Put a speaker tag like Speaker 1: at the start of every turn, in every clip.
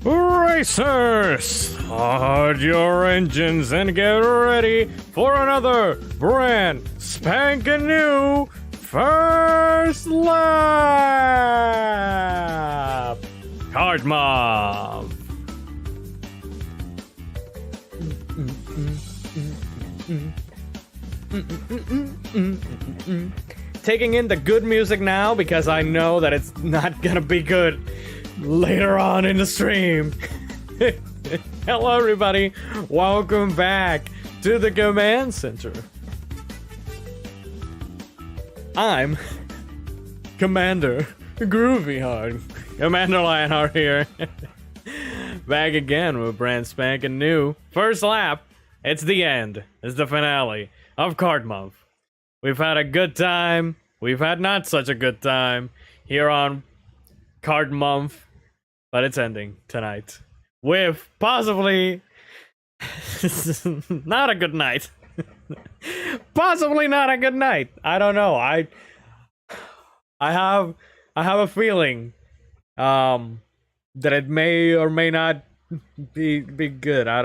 Speaker 1: Racers, start your engines and get ready for another brand spanking new first lap. Kart Mob. Taking in the good music now because I know that it's not gonna be good later on in the stream. Hello everybody, welcome back to the Command Center. I'm Commander Groovyheart. Commander Lionheart here. Back again with brand spanking new first lap. It's the end. It's the finale of Kart Month. We've had a good time. We've had not such a good time here on Kart Month. But it's ending tonight with possibly not a good night. Possibly not a good night. I don't know. I have a feeling that it may or may not be good. I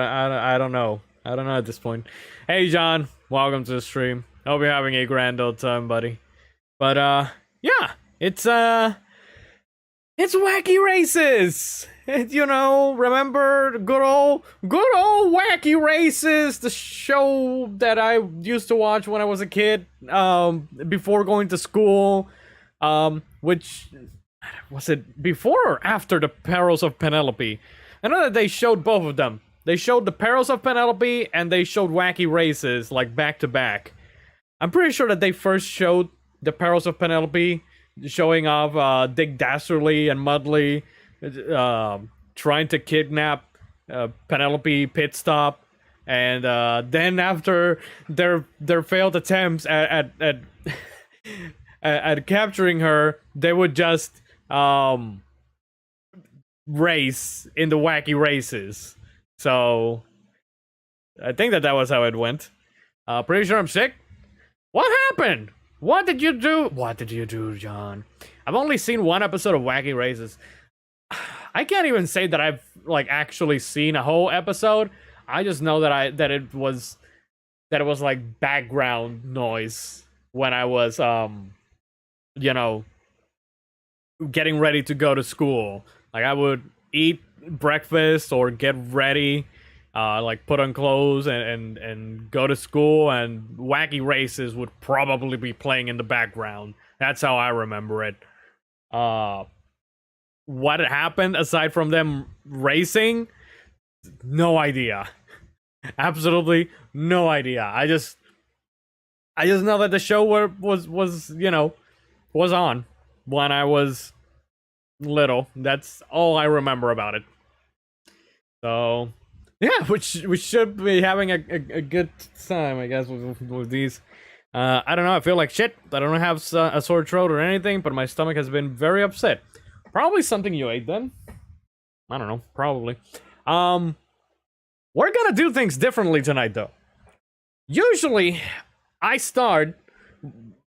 Speaker 1: don't know. I don't know at this point. Hey John, welcome to the stream. Hope you're having a grand old time, buddy. But yeah, it's Wacky Races! You know, remember good old Wacky Races, the show that I used to watch when I was a kid, before going to school, which, was it before or after the Perils of Penelope? I know that they showed both of them. They showed the Perils of Penelope, and they showed Wacky Races, like, back to back. I'm pretty sure that they first showed the Perils of Penelope, showing off Dick Dastardly and Mudley trying to kidnap Penelope Pit Stop, and then after their failed attempts at capturing her, they would just race in the Wacky Races. So I think that was how it went. Pretty sure I'm sick. What happened? What did you do? What did you do, John? I've only seen one episode of Wacky Races. I can't even say that I've like actually seen a whole episode. I just know that it was like background noise when I was you know, getting ready to go to school. Like I would eat breakfast or get ready, like put on clothes and go to school, and Wacky Races would probably be playing in the background. That's how I remember it. What happened aside from them racing? No idea. Absolutely no idea. I just know that the show was you know, was on when I was little. That's all I remember about it. So yeah, we should be having a good time, I guess, with these. I don't know, I feel like shit. I don't have a sore throat or anything, but my stomach has been very upset. Probably something you ate then. I don't know, probably. We're gonna do things differently tonight, though. Usually,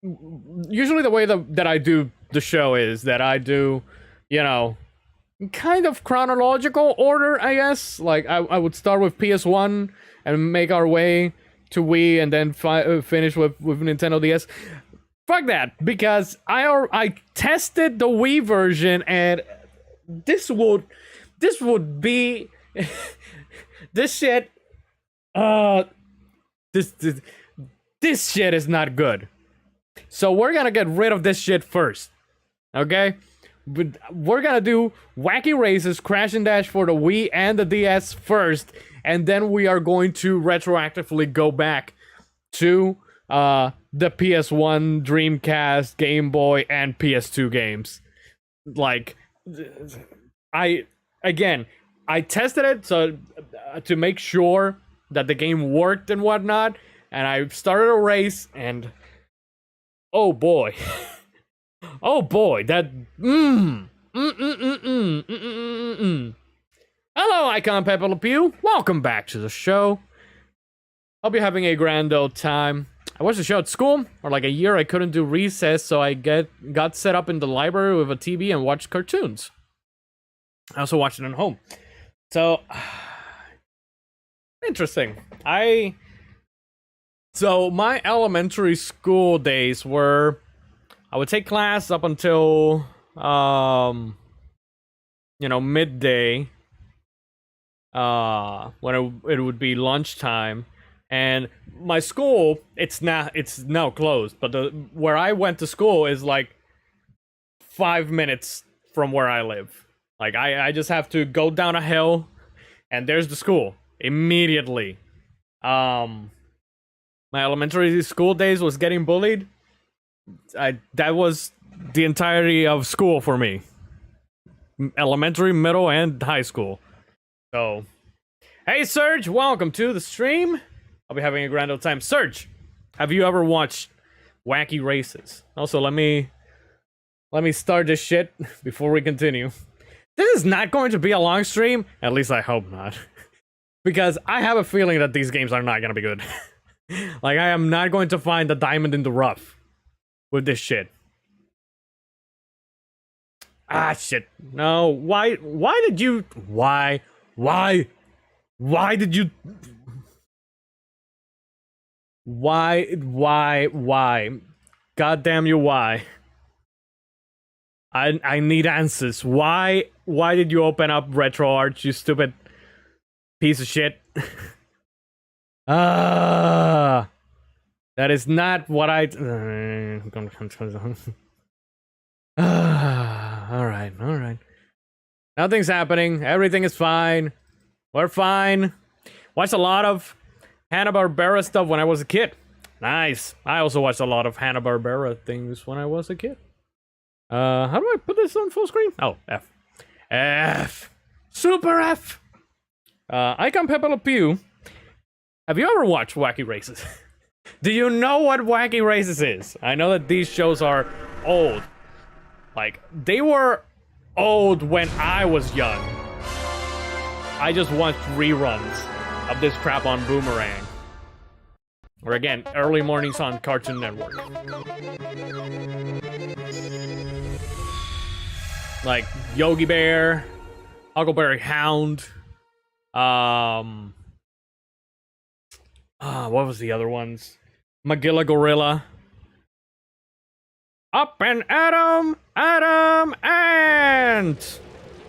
Speaker 1: the way that I do the show is that I do, you know, kind of chronological order, I guess. Like, I would start with PS1 and make our way to Wii, and then finish with Nintendo DS. Fuck that, because I tested the Wii version, and this would be this shit. This shit is not good. So we're gonna get rid of this shit first, okay? But we're gonna do Wacky Races Crash and Dash for the Wii and the DS first, and then we are going to retroactively go back to the PS1, Dreamcast, Game Boy, and PS2 games. Like, I tested it so to make sure that the game worked and whatnot, and I started a race, and oh boy. Oh boy, that Hello, Icon Pepe Le Pew. Welcome back to the show. Hope you're having a grand old time. I watched the show at school for like a year. I couldn't do recess, so I got set up in the library with a TV and watched cartoons. I also watched it at home. So interesting. So my elementary school days were, I would take class up until midday, when it would be lunchtime. And my school, it's now closed, but where I went to school is like 5 minutes from where I live. Like I just have to go down a hill and there's the school immediately. My elementary school days was getting bullied. That was the entirety of school for me. Elementary, middle, and high school. So, hey Serge, welcome to the stream. I'll be having a grand old time. Serge, have you ever watched Wacky Races? Also, let me start this shit before we continue. This is not going to be a long stream. At least I hope not. Because I have a feeling that these games are not going to be good. Like, I am not going to find the diamond in the rough with this shit. Ah, shit. No, why did you... Why did you... Why? God damn you, why? I need answers. Why did you open up RetroArch, you stupid piece of shit? That is not what I... Alright. Nothing's happening. Everything is fine. We're fine. Watched a lot of Hanna-Barbera stuff when I was a kid. Nice. I also watched a lot of Hanna-Barbera things when I was a kid. How do I put this on full screen? Oh, F. F. Super F. Icon Pepe Le Pew. Have you ever watched Wacky Races? Do you know what Wacky Races is? I know that these shows are old. Like, they were old when I was young. I just watched reruns of this crap on Boomerang. Or again, early mornings on Cartoon Network. Like Yogi Bear, Huckleberry Hound. What was the other ones? Magilla Gorilla. Up and Adam, and...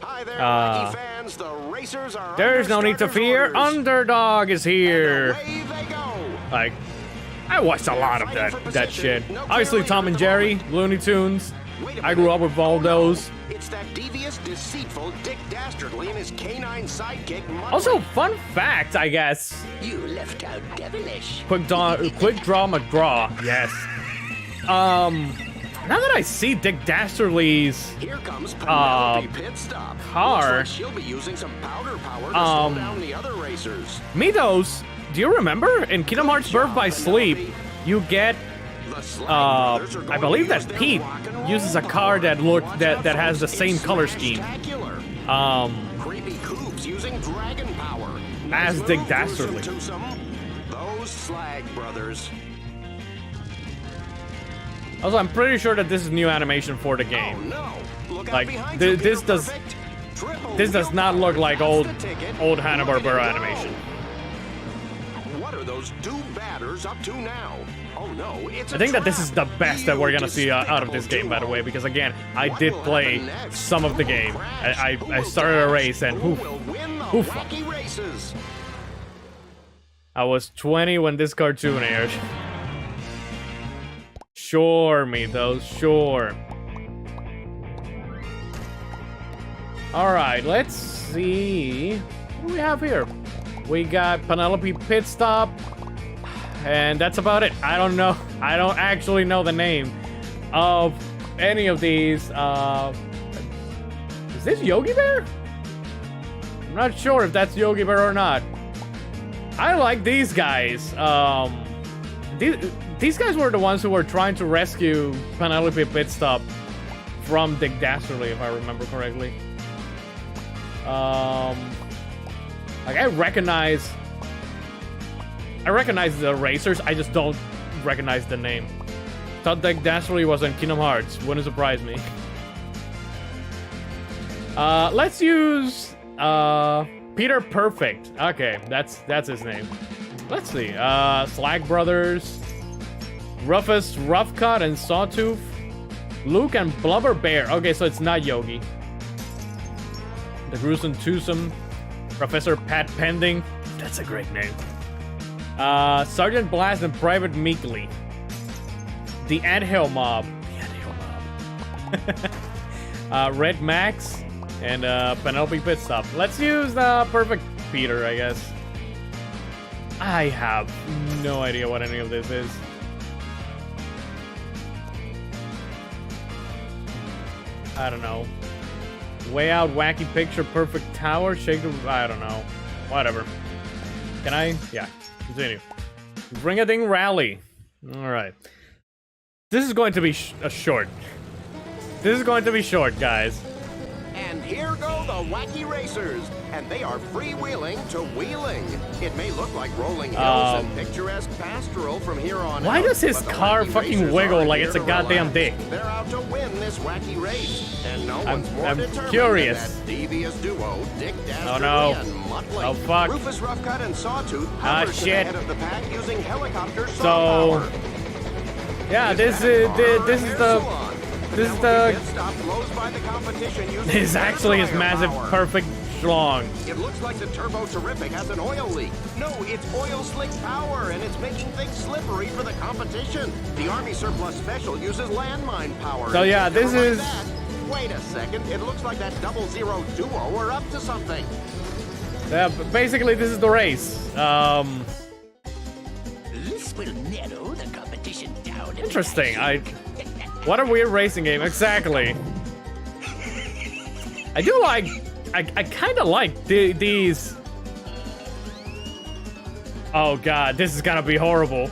Speaker 2: Hi there, Wacky fans. The racers are
Speaker 1: there's no need to fear.
Speaker 2: orders.
Speaker 1: Underdog is here.
Speaker 2: Away they go.
Speaker 1: Like, I watched a lot of that shit. Obviously, Tom and Jerry, Looney Tunes. I grew up with all those.
Speaker 2: It's that devious, deceitful Dick Dastardly and his canine sidekick.
Speaker 1: Also, fun fact, I guess.
Speaker 2: You left out devilish.
Speaker 1: Quick Draw McGraw. Yes. Now that I see Dick Dastardly's
Speaker 2: Here comes Penelope Pit Stop.
Speaker 1: car,
Speaker 2: Looks like she'll be using some powder power to slow down the other racers.
Speaker 1: Mitos, do you remember in Kingdom Hearts Birth by Sleep, you get I believe that Pete uses a car that has the same color scheme.
Speaker 2: Creepy Coops using dragon power.
Speaker 1: As Dick Dastardly.
Speaker 2: Those Slag brothers.
Speaker 1: Also, I'm pretty sure that this is new animation for the game.
Speaker 2: Oh, no. Look out
Speaker 1: Like,
Speaker 2: behind you,
Speaker 1: this
Speaker 2: Peter
Speaker 1: does
Speaker 2: Perfect.
Speaker 1: this does not look like old Hanna-Barbera animation.
Speaker 2: What are those do-badders up to now? Oh no, it's
Speaker 1: I think that this is the best that we're gonna see out of this game, by the way, because again, I did play some of the game. I started a race and oof. I was 20 when this cartoon aired. Sure, Mitos, sure. Alright, let's see what we have here. We got Penelope Pit Stop, and that's about it. I don't know. I don't actually know the name of any of these. Is this Yogi Bear? I'm not sure if that's Yogi Bear or not. I like these guys. These guys were the ones who were trying to rescue Penelope Pit Stop from Dick Dastardly, if I remember correctly. Like, I recognize the racers, I just don't recognize the name. Thought Dick Dastardly was in Kingdom Hearts, wouldn't surprise me. Let's use Peter Perfect. Okay, that's his name. Let's see. Slag Brothers, Rufus Roughcut and Sawtooth, Luke and Blubber Bear. Okay, so it's not Yogi. The Gruesome Twosome, Professor Pat Pending. That's a great name. Sergeant Blast and Private Meekly. The Anthill Mob. The Anthill Mob. Red Max and Penelope Pitstop. Let's use the Perfect Peter, I guess. I have no idea what any of this is. I don't know. Way Out, Wacky Picture, Perfect Tower, Shake the... I don't know. Whatever. Can I? Yeah. Continue. Ring a Ding Rally. Alright. This is going to be short. This is going to be short, guys.
Speaker 2: And here go the Wacky Racers, and they are freewheeling to wheeling. It may look like rolling hills and picturesque pastoral from here on
Speaker 1: why
Speaker 2: out,
Speaker 1: does his
Speaker 2: but the
Speaker 1: car
Speaker 2: Wacky
Speaker 1: fucking
Speaker 2: Racers
Speaker 1: wiggle
Speaker 2: aren't
Speaker 1: like
Speaker 2: here
Speaker 1: it's a
Speaker 2: to
Speaker 1: goddamn
Speaker 2: relax.
Speaker 1: dick?
Speaker 2: They're out to win this wacky race, and no one's more
Speaker 1: I'm
Speaker 2: determined
Speaker 1: curious.
Speaker 2: than that devious duo, Dick Dastardly
Speaker 1: no.
Speaker 2: and Muttley.
Speaker 1: Oh, fuck.
Speaker 2: Rufus Roughcut and Sawtooth hover to the
Speaker 1: shit.
Speaker 2: head of the pack using helicopter saw power.
Speaker 1: Yeah, this is the this is actually his massive perfect schlong.
Speaker 2: It looks like the Turbo Terrific has an oil leak. No, it's oil slick power, and it's making things slippery for the competition. The Army Surplus Special uses landmine power.
Speaker 1: So yeah, this is...
Speaker 2: Wait a second, it looks like that 00 duo are up to something.
Speaker 1: Yeah, basically this is the race.
Speaker 3: This will narrow the competition down.
Speaker 1: Interesting. What a weird racing game. Exactly. I do like... I kind of like these... Oh god, this is gonna be horrible.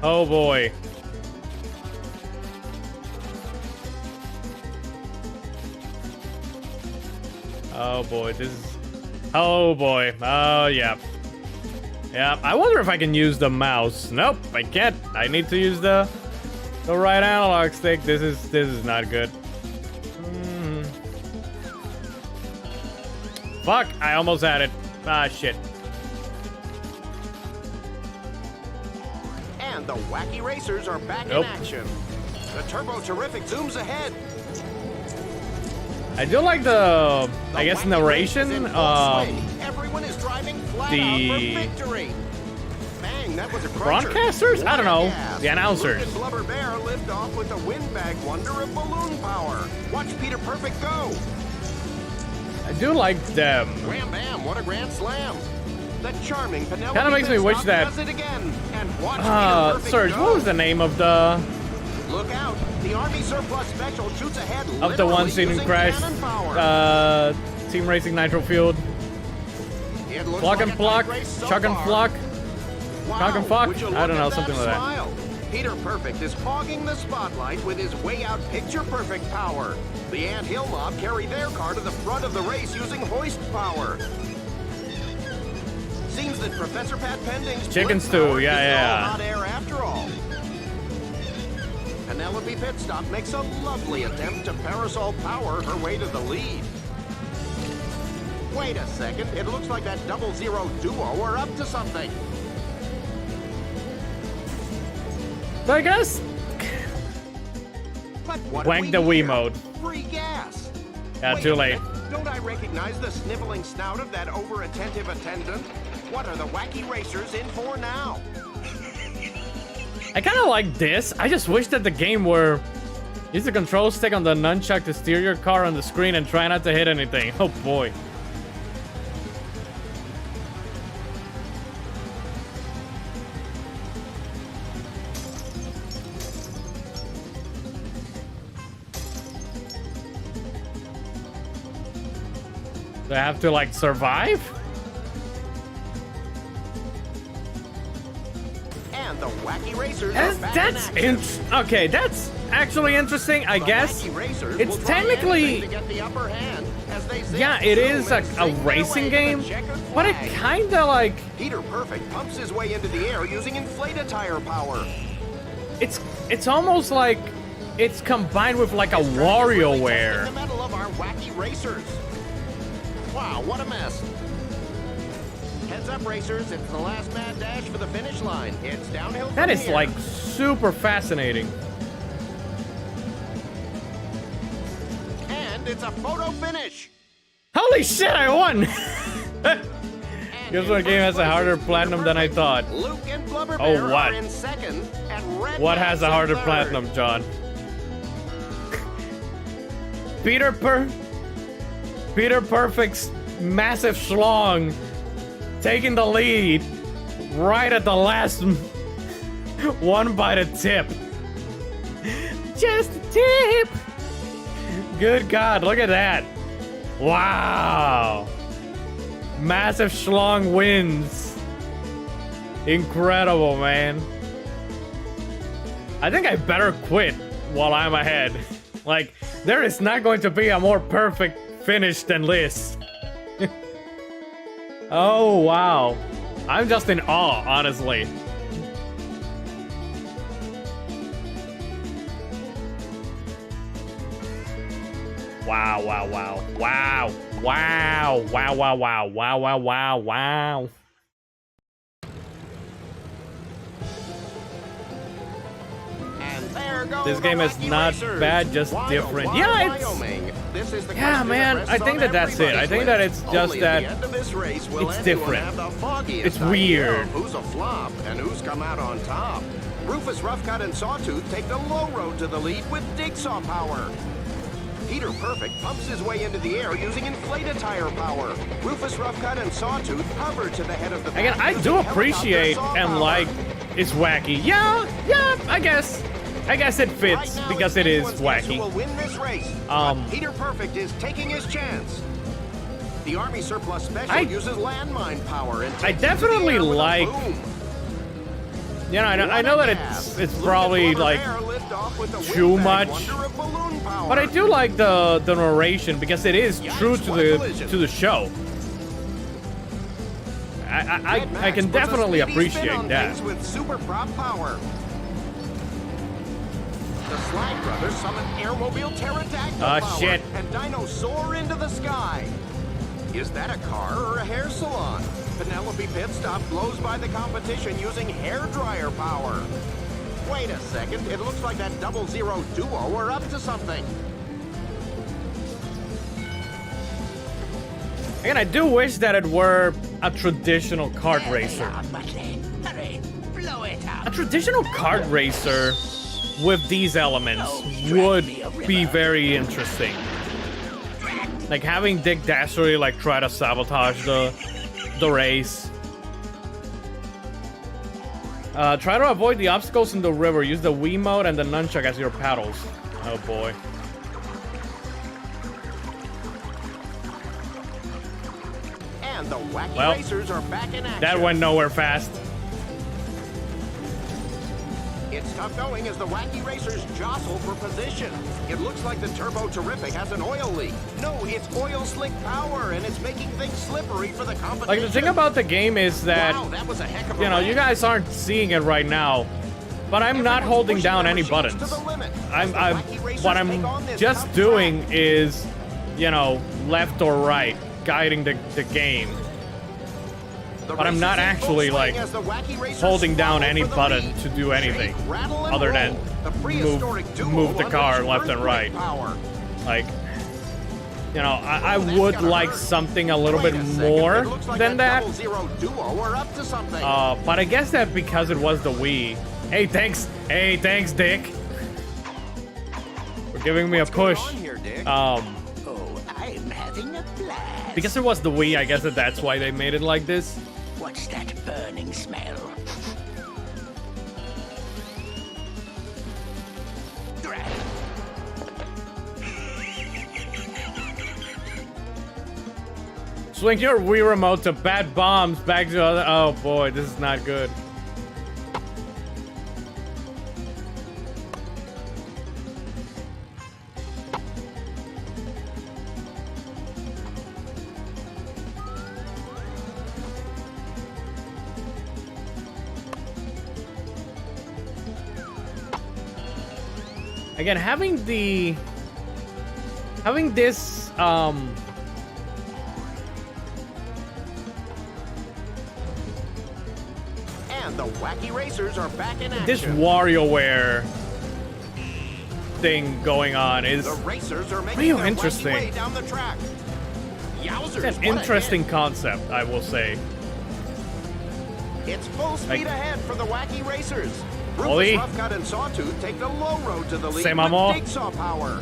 Speaker 1: Oh boy. Oh boy, this is... Oh boy. Oh yeah. Yeah, I wonder if I can use the mouse. Nope, I can't. I need to use the right analog stick. This is not good. Fuck, I almost had it. Ah, shit.
Speaker 2: And the Wacky Racers are back
Speaker 1: Nope.
Speaker 2: in action. The Turbo Terrific zooms ahead.
Speaker 1: I do like the I guess,
Speaker 2: Wacky
Speaker 1: narration.
Speaker 2: Race is in full swing. Everyone is driving flat out for victory. Bang, that was a cruncher.
Speaker 1: Broadcasters? I don't know.
Speaker 2: Gas.
Speaker 1: The announcers.
Speaker 2: Luke and Blubber Bear lift off with the windbag wonder of balloon power. Watch Peter Perfect go.
Speaker 1: I do like them.
Speaker 2: Wham bam, what a grand slam. The charming Penelope
Speaker 1: Kinda makes me wish
Speaker 2: Pitstop
Speaker 1: that-
Speaker 2: does it again. And watch Peter Perfect
Speaker 1: Serge,
Speaker 2: go.
Speaker 1: what was the name of the
Speaker 2: Look out! The Army Surplus Special shoots ahead.
Speaker 1: of the one seen in
Speaker 2: using
Speaker 1: Crash
Speaker 2: cannon power.
Speaker 1: Team Racing Nitro Field?
Speaker 2: It looks
Speaker 1: Flock
Speaker 2: like
Speaker 1: and
Speaker 2: a
Speaker 1: Flock,
Speaker 2: tight race so
Speaker 1: Chuck and
Speaker 2: far.
Speaker 1: Flock.
Speaker 2: Wow,
Speaker 1: Cock and Flock?
Speaker 2: would you
Speaker 1: I don't
Speaker 2: look
Speaker 1: know,
Speaker 2: at
Speaker 1: something like that.
Speaker 2: smile? Peter Perfect is hogging the spotlight with his way out picture perfect power. The Ant Hill Mob carry their car to the front of the race using hoist power. Seems that Professor Pat Pending's
Speaker 1: Chicken
Speaker 2: blitz
Speaker 1: stew,
Speaker 2: power
Speaker 1: yeah,
Speaker 2: is
Speaker 1: yeah.
Speaker 2: all hot air after all. Penelope Pitstop makes a lovely attempt to parasol power her way to the lead. Wait a second, it looks like that 00 duo are up to something.
Speaker 1: So I guess
Speaker 2: But what
Speaker 1: wank
Speaker 2: do
Speaker 1: the
Speaker 2: we hear?
Speaker 1: Wiimote.
Speaker 2: Free gas.
Speaker 1: Yeah,
Speaker 2: Wait
Speaker 1: too
Speaker 2: a
Speaker 1: late.
Speaker 2: minute, don't I recognize the sniveling snout of that over-attentive attendant? What are the Wacky Racers in for now?
Speaker 1: I kind of like this. I just wish that the game were use the control stick on the nunchuck to steer your car on the screen and try not to hit anything. Oh boy. Do I have to like survive?
Speaker 2: And the Wacky Racers are back
Speaker 1: That's
Speaker 2: in action.
Speaker 1: okay. That's actually interesting. I
Speaker 2: The
Speaker 1: guess
Speaker 2: Wacky Racers
Speaker 1: it's
Speaker 2: will try
Speaker 1: technically
Speaker 2: anything to get the upper hand as they zip,
Speaker 1: yeah, it
Speaker 2: zoom,
Speaker 1: is
Speaker 2: and
Speaker 1: a
Speaker 2: sing their
Speaker 1: racing
Speaker 2: way to the
Speaker 1: game,
Speaker 2: checkered
Speaker 1: but it
Speaker 2: flag.
Speaker 1: kind of like
Speaker 2: Peter Perfect pumps his way into the air using inflate-a-tire power.
Speaker 1: it's almost like it's combined with like a
Speaker 2: It's really
Speaker 1: WarioWare.
Speaker 2: testing the metal of our wacky racers. Wow, what a mess. Heads up, racers. It's the last mad dash for the finish line. It's downhill from
Speaker 1: That is
Speaker 2: here.
Speaker 1: like super fascinating.
Speaker 2: And it's a photo finish.
Speaker 1: Holy shit, I won!
Speaker 2: And
Speaker 1: Guess
Speaker 2: in
Speaker 1: what game has
Speaker 2: first
Speaker 1: a harder
Speaker 2: place is
Speaker 1: platinum than I thought?
Speaker 2: Luke and Blubber
Speaker 1: Oh,
Speaker 2: Bear
Speaker 1: what?
Speaker 2: are in second, and Red
Speaker 1: What
Speaker 2: Max
Speaker 1: has a
Speaker 2: in
Speaker 1: harder
Speaker 2: third.
Speaker 1: platinum, John? Peter Perfect's massive schlong taking the lead right at the last one by the tip. Just a tip. Good God, look at that. Wow. Massive schlong wins. Incredible, man. I think I better quit while I'm ahead. Like, there is not going to be a more perfect finish than this. Oh, wow. I'm just in awe, honestly. Wow, wow, wow. Wow. Wow. Wow, wow, wow. Wow, wow, wow, wow.
Speaker 2: And there go
Speaker 1: This
Speaker 2: the
Speaker 1: game is
Speaker 2: Wacky
Speaker 1: not
Speaker 2: Racers.
Speaker 1: bad, just different. Yeah, it's...
Speaker 2: Wyoming. This is the
Speaker 1: Yeah,
Speaker 2: question
Speaker 1: man,
Speaker 2: that
Speaker 1: I
Speaker 2: rests
Speaker 1: think
Speaker 2: on
Speaker 1: that that's it. I
Speaker 2: everybody's
Speaker 1: think that
Speaker 2: lips.
Speaker 1: it's just
Speaker 2: Only
Speaker 1: that
Speaker 2: at the end of this race will
Speaker 1: it's
Speaker 2: anyone
Speaker 1: different.
Speaker 2: have the foggiest
Speaker 1: It's
Speaker 2: idea
Speaker 1: weird.
Speaker 2: of who's a flop and who's come out on top. Rufus, Roughcut, and Sawtooth take the low road to the lead with Digsaw power. Peter Perfect pumps his way into the air using inflated tire power. Rufus, Roughcut, and Sawtooth hover to the head of the pack
Speaker 1: Again, I
Speaker 2: using
Speaker 1: do
Speaker 2: helicopter
Speaker 1: appreciate
Speaker 2: saw
Speaker 1: and
Speaker 2: power.
Speaker 1: like it's wacky. Yeah, I guess it fits
Speaker 2: Right now,
Speaker 1: because
Speaker 2: it's
Speaker 1: it is
Speaker 2: anyone's guess who
Speaker 1: wacky.
Speaker 2: will win this race.
Speaker 1: Um,
Speaker 2: But Peter Perfect is taking his chance. The Army Surplus Special
Speaker 1: I-
Speaker 2: uses landmine power and
Speaker 1: I
Speaker 2: takes it to the
Speaker 1: definitely
Speaker 2: air with a
Speaker 1: like-
Speaker 2: boom.
Speaker 1: You know, I know that it's
Speaker 2: Luke and
Speaker 1: probably
Speaker 2: Blubber
Speaker 1: like
Speaker 2: Bear lift off with the
Speaker 1: too
Speaker 2: windbag
Speaker 1: much,
Speaker 2: wonder of balloon power.
Speaker 1: but I do like the narration because it is true
Speaker 2: Yikes,
Speaker 1: to
Speaker 2: what
Speaker 1: the
Speaker 2: collision.
Speaker 1: to the show.
Speaker 2: Red
Speaker 1: I
Speaker 2: Max
Speaker 1: can
Speaker 2: puts a
Speaker 1: definitely
Speaker 2: speedy spin
Speaker 1: appreciate
Speaker 2: on
Speaker 1: that.
Speaker 2: things with super prop power. The Slag Brothers summon Airmobile Pterodactyl
Speaker 1: Ah,
Speaker 2: power
Speaker 1: shit.
Speaker 2: and Dino soar into the sky. Is that a car or a hair salon? Penelope Pitstop blows by the competition using hairdryer power. Wait a second, it looks like that 00 duo are up to something.
Speaker 1: Again, I do wish that it were a traditional kart racer.
Speaker 3: Hurry, blow it up.
Speaker 1: A traditional kart racer with these elements would be very interesting. Like having Dick Dassery like try to sabotage the race. Try to avoid the obstacles in the river. Use the Wii mode and the nunchuck as your paddles. Oh boy.
Speaker 2: And the Wacky
Speaker 1: Well,
Speaker 2: Racers are back in action.
Speaker 1: That went nowhere fast.
Speaker 2: It's tough going as the Wacky Racers jostle for position. It looks like the Turbo Terrific has an oil leak. No, it's oil slick power, and it's making things slippery for the competition.
Speaker 1: Like the thing about the game is that,
Speaker 2: wow, that was a heck of a
Speaker 1: you know, you
Speaker 2: wreck.
Speaker 1: guys aren't seeing it right now, but I'm not
Speaker 2: Everyone's
Speaker 1: holding
Speaker 2: pushing
Speaker 1: down
Speaker 2: their
Speaker 1: any
Speaker 2: machines
Speaker 1: buttons.
Speaker 2: to the limit
Speaker 1: I'm
Speaker 2: as the Wacky Racers
Speaker 1: what
Speaker 2: take
Speaker 1: I'm
Speaker 2: on this
Speaker 1: just
Speaker 2: tough
Speaker 1: doing
Speaker 2: track.
Speaker 1: is, you know, left or right, guiding the game.
Speaker 2: The
Speaker 1: But I'm
Speaker 2: race
Speaker 1: not
Speaker 2: is in full
Speaker 1: actually,
Speaker 2: swing
Speaker 1: like,
Speaker 2: as the Wacky Racers
Speaker 1: holding down
Speaker 2: swallow
Speaker 1: any
Speaker 2: for the
Speaker 1: button
Speaker 2: lead.
Speaker 1: to do anything
Speaker 2: Shake, rattle, and
Speaker 1: other than
Speaker 2: roll. The prehistoric duo
Speaker 1: move the car
Speaker 2: unleashed
Speaker 1: left and
Speaker 2: earthquake
Speaker 1: right.
Speaker 2: Power.
Speaker 1: Like, you know, I
Speaker 2: Well, that's
Speaker 1: would
Speaker 2: gotta
Speaker 1: like
Speaker 2: hurt.
Speaker 1: something a little
Speaker 2: Wait
Speaker 1: bit
Speaker 2: a second,
Speaker 1: more
Speaker 2: it looks like
Speaker 1: than that.
Speaker 2: 00 duo are up to something.
Speaker 1: But I guess that because it was the Wii. Hey, thanks, Dick. For giving me a
Speaker 2: What's going
Speaker 1: push.
Speaker 2: on here, Dick?
Speaker 3: Oh, I'm having a blast.
Speaker 1: Because it was the Wii, I guess that's why they made it like this.
Speaker 3: What's that burning smell? Drat.
Speaker 1: Swing your Wii remote to bat bombs back to other. Oh boy, this is not good. again, having this
Speaker 2: And the Wacky Racers are back in action.
Speaker 1: this WarioWare thing going on is
Speaker 2: The racers are making
Speaker 1: real
Speaker 2: their wacky
Speaker 1: interesting.
Speaker 2: way down the track. Yowzers,
Speaker 1: an
Speaker 2: what a
Speaker 1: interesting
Speaker 2: hit.
Speaker 1: concept, I will say.
Speaker 2: It's full speed ahead for the Wacky Racers.
Speaker 1: Oli.
Speaker 2: Rufus, Roughcut, and Sawtooth take the low road to the lead
Speaker 1: Say,
Speaker 2: with
Speaker 1: Mamo.
Speaker 2: Jigsaw power.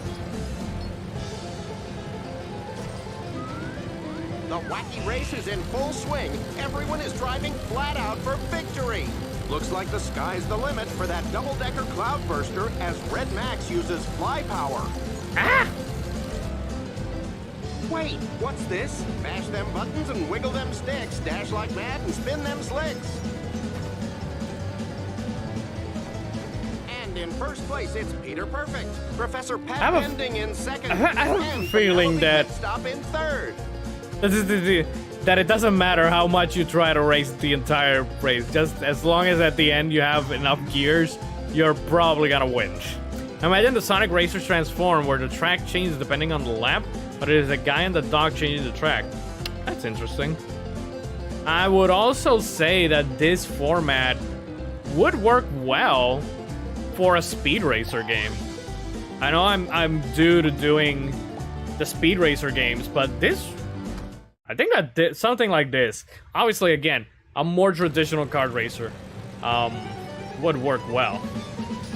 Speaker 2: The Wacky Race is in full swing. Everyone is driving flat out for victory. Looks like the sky's the limit for that double-decker cloudburster as Red Max uses fly power.
Speaker 1: Ah!
Speaker 2: Wait, what's this? Mash them buttons and wiggle them sticks. Dash like mad and spin them slicks. And in first place, it's Peter Perfect. Professor
Speaker 1: I
Speaker 2: Pat
Speaker 1: have a-
Speaker 2: Bending in second.
Speaker 1: I have a
Speaker 2: and
Speaker 1: feeling
Speaker 2: Penelope
Speaker 1: that-
Speaker 2: Stop in third.
Speaker 1: This is that it doesn't matter how much you try to race the entire race. Just as long as at the end you have enough gears, you're probably gonna win. Imagine the Sonic Racers transform where the track changes depending on the lap, but it is a guy and the dog changing the track. That's interesting. I would also say that this format would work well for a Speed Racer game. I know I'm due to doing the Speed Racer games, but this, I think that something like this, obviously again, a more traditional kart racer, would work well.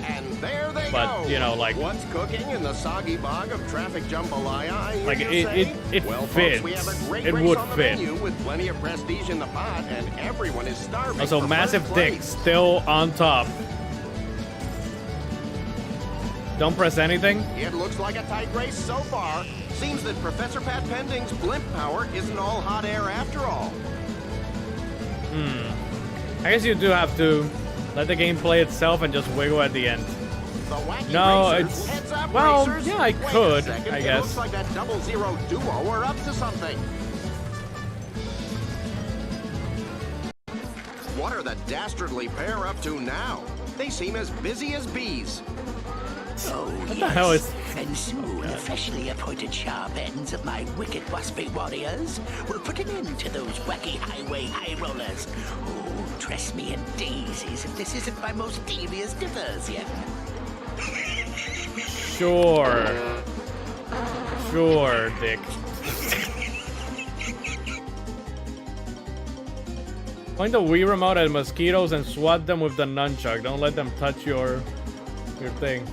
Speaker 2: And there they
Speaker 1: But,
Speaker 2: go.
Speaker 1: you know, like-
Speaker 2: What's cooking in the soggy bog of traffic jambalaya? I hear
Speaker 1: Like,
Speaker 2: you
Speaker 1: it-
Speaker 2: say?
Speaker 1: it
Speaker 2: Well,
Speaker 1: fits.
Speaker 2: folks, we have a great
Speaker 1: It
Speaker 2: race
Speaker 1: would
Speaker 2: on the
Speaker 1: fit.
Speaker 2: menu with plenty of prestige in the pot, and everyone is starving.
Speaker 1: Also,
Speaker 2: for
Speaker 1: massive
Speaker 2: first
Speaker 1: dick
Speaker 2: place.
Speaker 1: still on top. Don't press anything.
Speaker 2: It looks like a tight race so far. Seems that Professor Pat Pending's blimp power isn't all hot air after all.
Speaker 1: I guess you do have to let the game play itself and just wiggle at the end.
Speaker 2: The Wacky
Speaker 1: No,
Speaker 2: Racers,
Speaker 1: it's-
Speaker 2: heads up,
Speaker 1: well,
Speaker 2: racers.
Speaker 1: yeah, I
Speaker 2: Wait a
Speaker 1: could,
Speaker 2: second,
Speaker 1: I
Speaker 2: It
Speaker 1: guess.
Speaker 2: looks like that 00 duo are up to something. What are the dastardly pair up to now? They seem as busy as bees.
Speaker 3: Oh,
Speaker 1: What
Speaker 3: yes.
Speaker 1: the hell is-
Speaker 3: And soon, the freshly appointed sharp ends of my wicked waspy warriors will put an end to those wacky highway high rollers. Oh, dress me in daisies if this isn't my most devious diversion.
Speaker 1: Sure. Sure, Dick. Point the Wii remote at mosquitoes and swat them with the nunchuck. Don't let them touch your thing.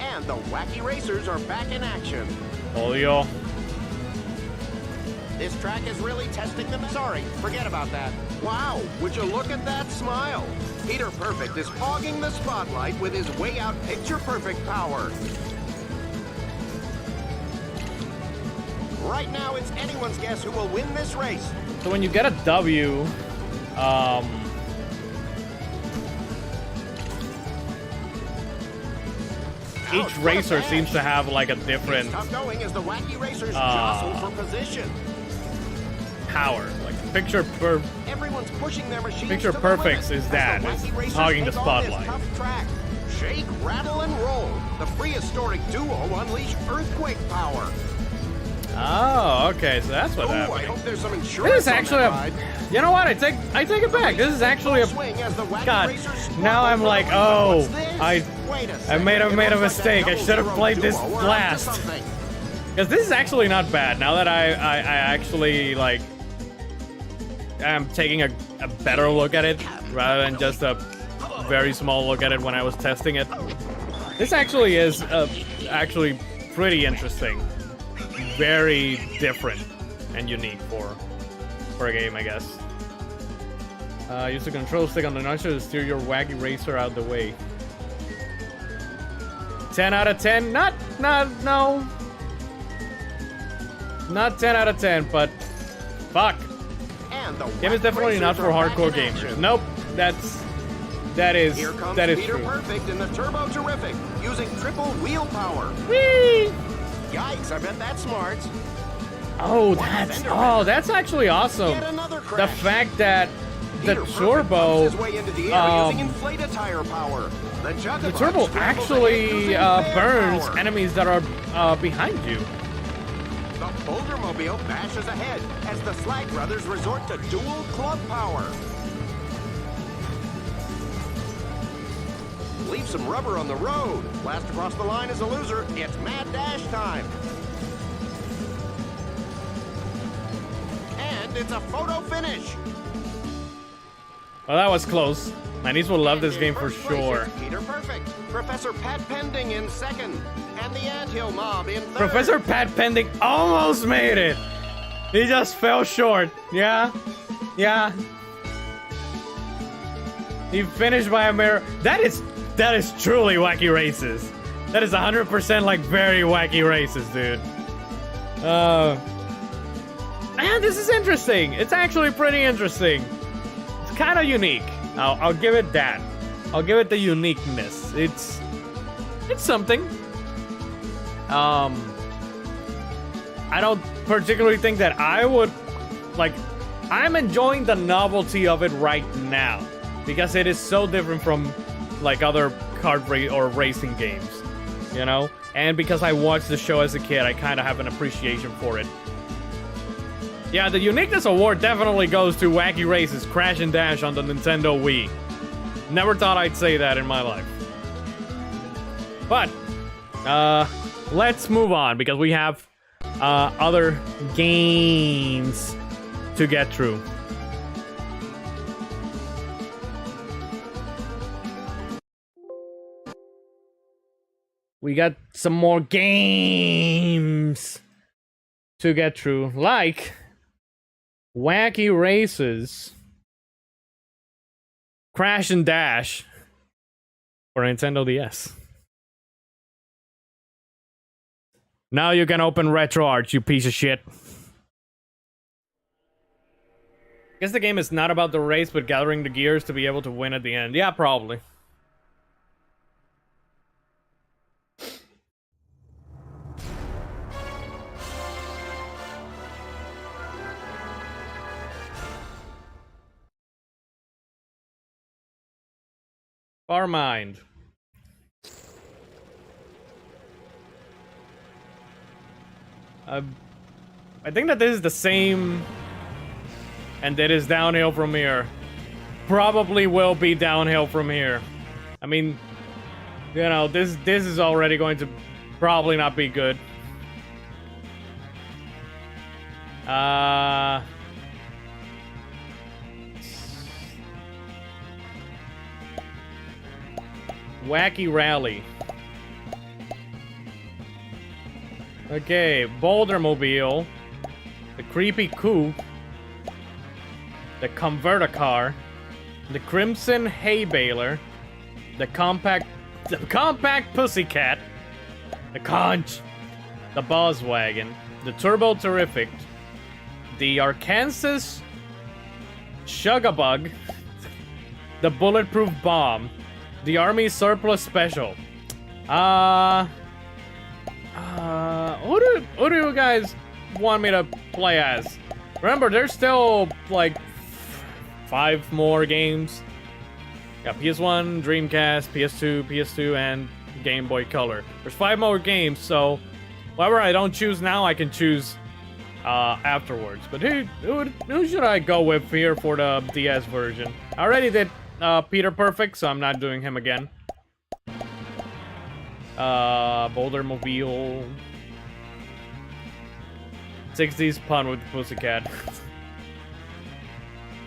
Speaker 2: And the Wacky Racers are back in action.
Speaker 1: Polio.
Speaker 2: This track is really testing them. Sorry, forget about that. Wow, would you look at that smile? Peter Perfect is hogging the spotlight with his way out picture perfect power. Right now, it's anyone's guess who will win this race.
Speaker 1: So when you get a W, each
Speaker 2: Ouch, what a
Speaker 1: racer
Speaker 2: dash.
Speaker 1: seems to have like a different
Speaker 2: Tough going as the Wacky Racers jostle for position.
Speaker 1: power. Like
Speaker 2: Everyone's pushing their machines
Speaker 1: Picture
Speaker 2: to the
Speaker 1: Perfect's
Speaker 2: limit
Speaker 1: is
Speaker 2: as
Speaker 1: that,
Speaker 2: the
Speaker 1: is
Speaker 2: Wacky Racers
Speaker 1: hogging the
Speaker 2: take on this
Speaker 1: spotlight.
Speaker 2: tough track. Shake, rattle, and roll. The prehistoric duo unleash earthquake power.
Speaker 1: Oh, okay, so that's what's
Speaker 2: Oh, I
Speaker 1: happening.
Speaker 2: hope there's some insurance
Speaker 1: This is
Speaker 2: on
Speaker 1: actually
Speaker 2: that
Speaker 1: a.
Speaker 2: ride.
Speaker 1: You know what? I take it back. This is actually a.
Speaker 2: Swing as the Wacky
Speaker 1: God,
Speaker 2: Racers struggle
Speaker 1: now I'm
Speaker 2: for the
Speaker 1: like,
Speaker 2: lead.
Speaker 1: oh,
Speaker 2: What's this? Wait a
Speaker 1: I
Speaker 2: second.
Speaker 1: made a
Speaker 2: It looks like
Speaker 1: mistake.
Speaker 2: that
Speaker 1: I should have
Speaker 2: 00
Speaker 1: played this
Speaker 2: duo are up to
Speaker 1: last.
Speaker 2: something.
Speaker 1: Because this is actually not bad. Now that I actually like am taking a better look at it rather than just a very small look at it when I was testing it. This actually is actually pretty interesting. Very different and unique for a game, I guess. Use the control stick on the nunchuck to steer your Wacky Racer out the way. 10 out of 10? No. Not 10 out of 10, but fuck.
Speaker 2: And the
Speaker 1: Game is
Speaker 2: Wacky
Speaker 1: definitely not
Speaker 2: Racers
Speaker 1: for
Speaker 2: are back
Speaker 1: hardcore
Speaker 2: in
Speaker 1: gamers.
Speaker 2: action.
Speaker 1: Nope, that is
Speaker 2: Here comes Peter
Speaker 1: true.
Speaker 2: Perfect in the Turbo Terrific, using triple wheel power.
Speaker 1: Whee!
Speaker 2: Yikes, I bet that's smart.
Speaker 1: Oh, that's actually awesome.
Speaker 2: Yet another
Speaker 1: The
Speaker 2: crash.
Speaker 1: fact that
Speaker 2: Peter Perfect
Speaker 1: turbo,
Speaker 2: pumps his way into the air using inflated tire power.
Speaker 1: the turbo actually burns enemies that are behind you.
Speaker 2: The Bouldermobile bashes ahead as the Slag Brothers resort to dual club power. Leave some rubber on the road. Last across the line is a loser. It's mad dash time. And it's a photo finish.
Speaker 1: Well, that was close. Nineties will love this game for
Speaker 2: First place
Speaker 1: sure.
Speaker 2: is Peter Perfect, Professor Pat Pending in second, and the Anthill Mob in third.
Speaker 1: Professor Pat Pending almost made it. He just fell short. Yeah. He finished by a mirror. That is truly Wacky Races. That is 100% like very Wacky Races, dude. Man, this is interesting. It's actually pretty interesting. It's kind of unique. I'll give it that. I'll give it the uniqueness. It's something. I don't particularly think that I would like. I'm enjoying the novelty of it right now because it is so different from like other kart or racing games, you know. And because I watched the show as a kid, I kind of have an appreciation for it. Yeah, the Uniqueness Award definitely goes to Wacky Races Crash and Dash on the Nintendo Wii. Never thought I'd say that in my life. But, let's move on because we have other games to get through. We got some more games to get through, like Wacky Races Crash and Dash for Nintendo DS. Now you can open RetroArch, you piece of shit. I guess the game is not about the race, but gathering the gears to be able to win at the end. Yeah, probably. Farmind. I think that this is the same, and it is downhill from here. Probably will be downhill from here. I mean, you know, this is already going to probably not be good. Wacky Rally. Okay, Bouldermobile, the Creepy Coupe, the Converter Car, the Crimson Hay Baler, the Compact Pussycat, the Conch, the Buzzwagon, the Turbo Terrific, the Arkansas Shugabug, the Bulletproof Bomb, the Army Surplus Special. Who do you guys want me to play as? Remember, there's still like 5 more games. Got PS1, Dreamcast, PS2, and Game Boy Color. There's 5 more games, so whatever I don't choose now, I can choose afterwards. But who should I go with here for the DS version? I already did Peter Perfect, so I'm not doing him again. Bouldermobile. 60s pun with the Pussycat.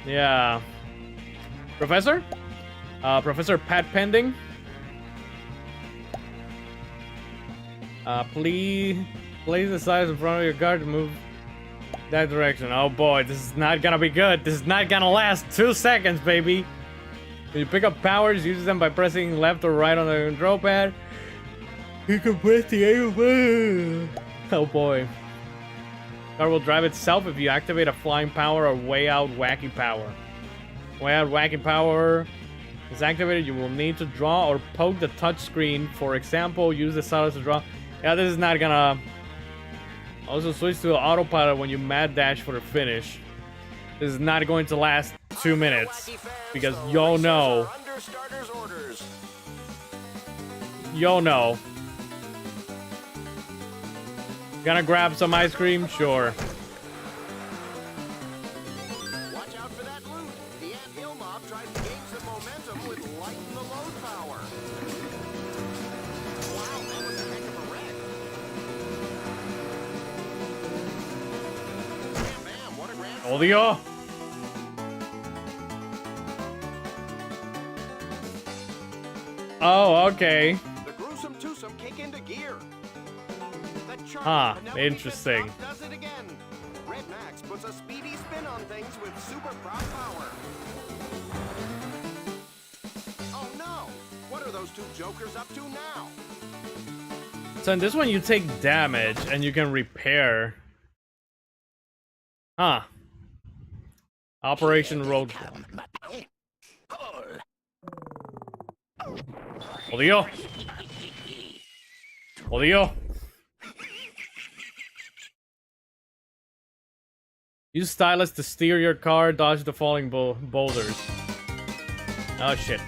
Speaker 1: Yeah. Professor? Professor Pat Pending? Please place the size in front of your car to move that direction. Oh boy, this is not gonna be good. This is not gonna last 2 seconds, baby. When you pick up powers, use them by pressing left or right on the control pad. You can press the A button. Oh boy. Car will drive itself if you activate a flying power or way out wacky power. Way out wacky power is activated. You will need to draw or poke the touch screen. For example, use the stylus to draw. Yeah, this is not gonna. Also switch to the autopilot when you mad dash for the finish. This is not going to last 2 minutes. Because y'all know. Y'all know. Gonna grab some ice cream? Sure.
Speaker 2: Watch out for that loot. The anthill mob tries to gain some momentum with lighten the load power. Wow, that was a heck of a wreck. Bam, bam, what a grand
Speaker 1: Odio. Oh, okay.
Speaker 2: The gruesome twosome kick into gear.
Speaker 1: Ah, interesting.
Speaker 2: Does it again. Red Max puts a speedy spin on things with super prop power. Oh no! What are those two jokers up to now?
Speaker 1: So in this one, you take damage and you can repair. Huh. Operation Road. Odio. Odio. Use stylus to steer your car, dodge the falling boulders. Oh shit.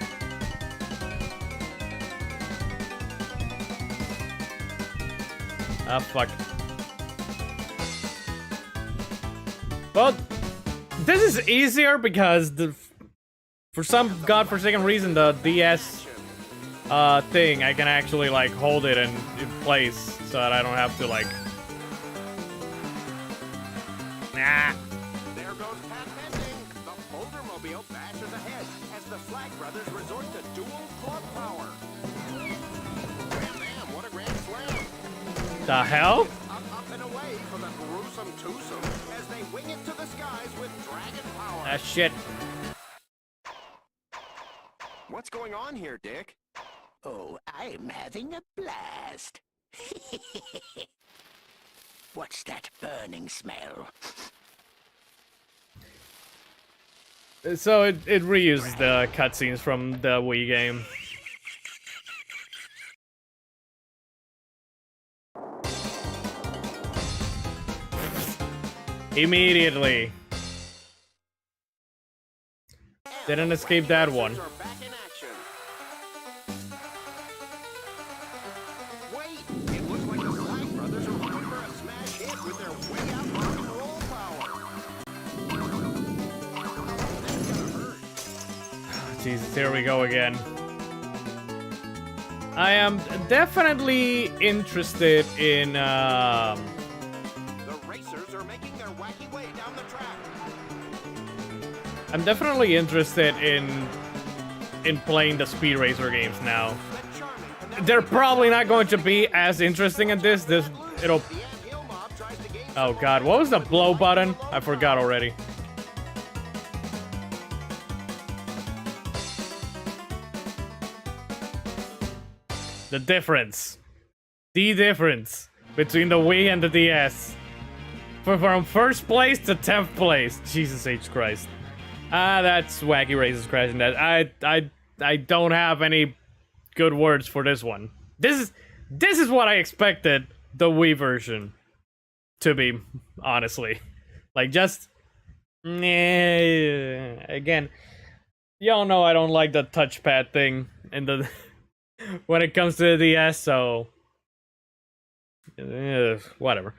Speaker 1: Ah fuck. Well, this is easier because for some godforsaken reason the DS thing, I can actually like hold it in place so that I don't have to like. Nah.
Speaker 2: There goes Pat Pending. The Bouldermobile bashes ahead as the Flag Brothers resort to dual club power. Bam, bam, what a grand slam.
Speaker 1: The hell?
Speaker 2: Up and away for the gruesome twosome as they wing it to the skies with dragon power.
Speaker 1: Ah shit.
Speaker 2: What's going on here, Dick?
Speaker 3: Oh, I'm having a blast. What's that burning smell?
Speaker 1: So it reuses the cutscenes from the Wii game. Immediately. Didn't escape that one.
Speaker 2: Are back in action. Wait, it looks like the Flag Brothers are looking for a smash hit with their way out rock and roll power. That's gonna hurt.
Speaker 1: Jesus, here we go again. I am definitely interested in
Speaker 2: The racers are making their wacky way down the track.
Speaker 1: I'm definitely interested in playing the Speed Racer games now.
Speaker 2: That charming
Speaker 1: They're probably not going to be as interesting as this. It'll.
Speaker 2: the anthill mob tries to gain
Speaker 1: Oh god, what was the blow button? I forgot already. The difference between the Wii and the DS. From first place to 10th place. Jesus H. Christ. That's Wacky Races Crashing Dash. I don't have any good words for this one. This is what I expected the Wii version to be, honestly. Like, just... Again, y'all know I don't like the touchpad thing in the... when it comes to the DS, so... whatever.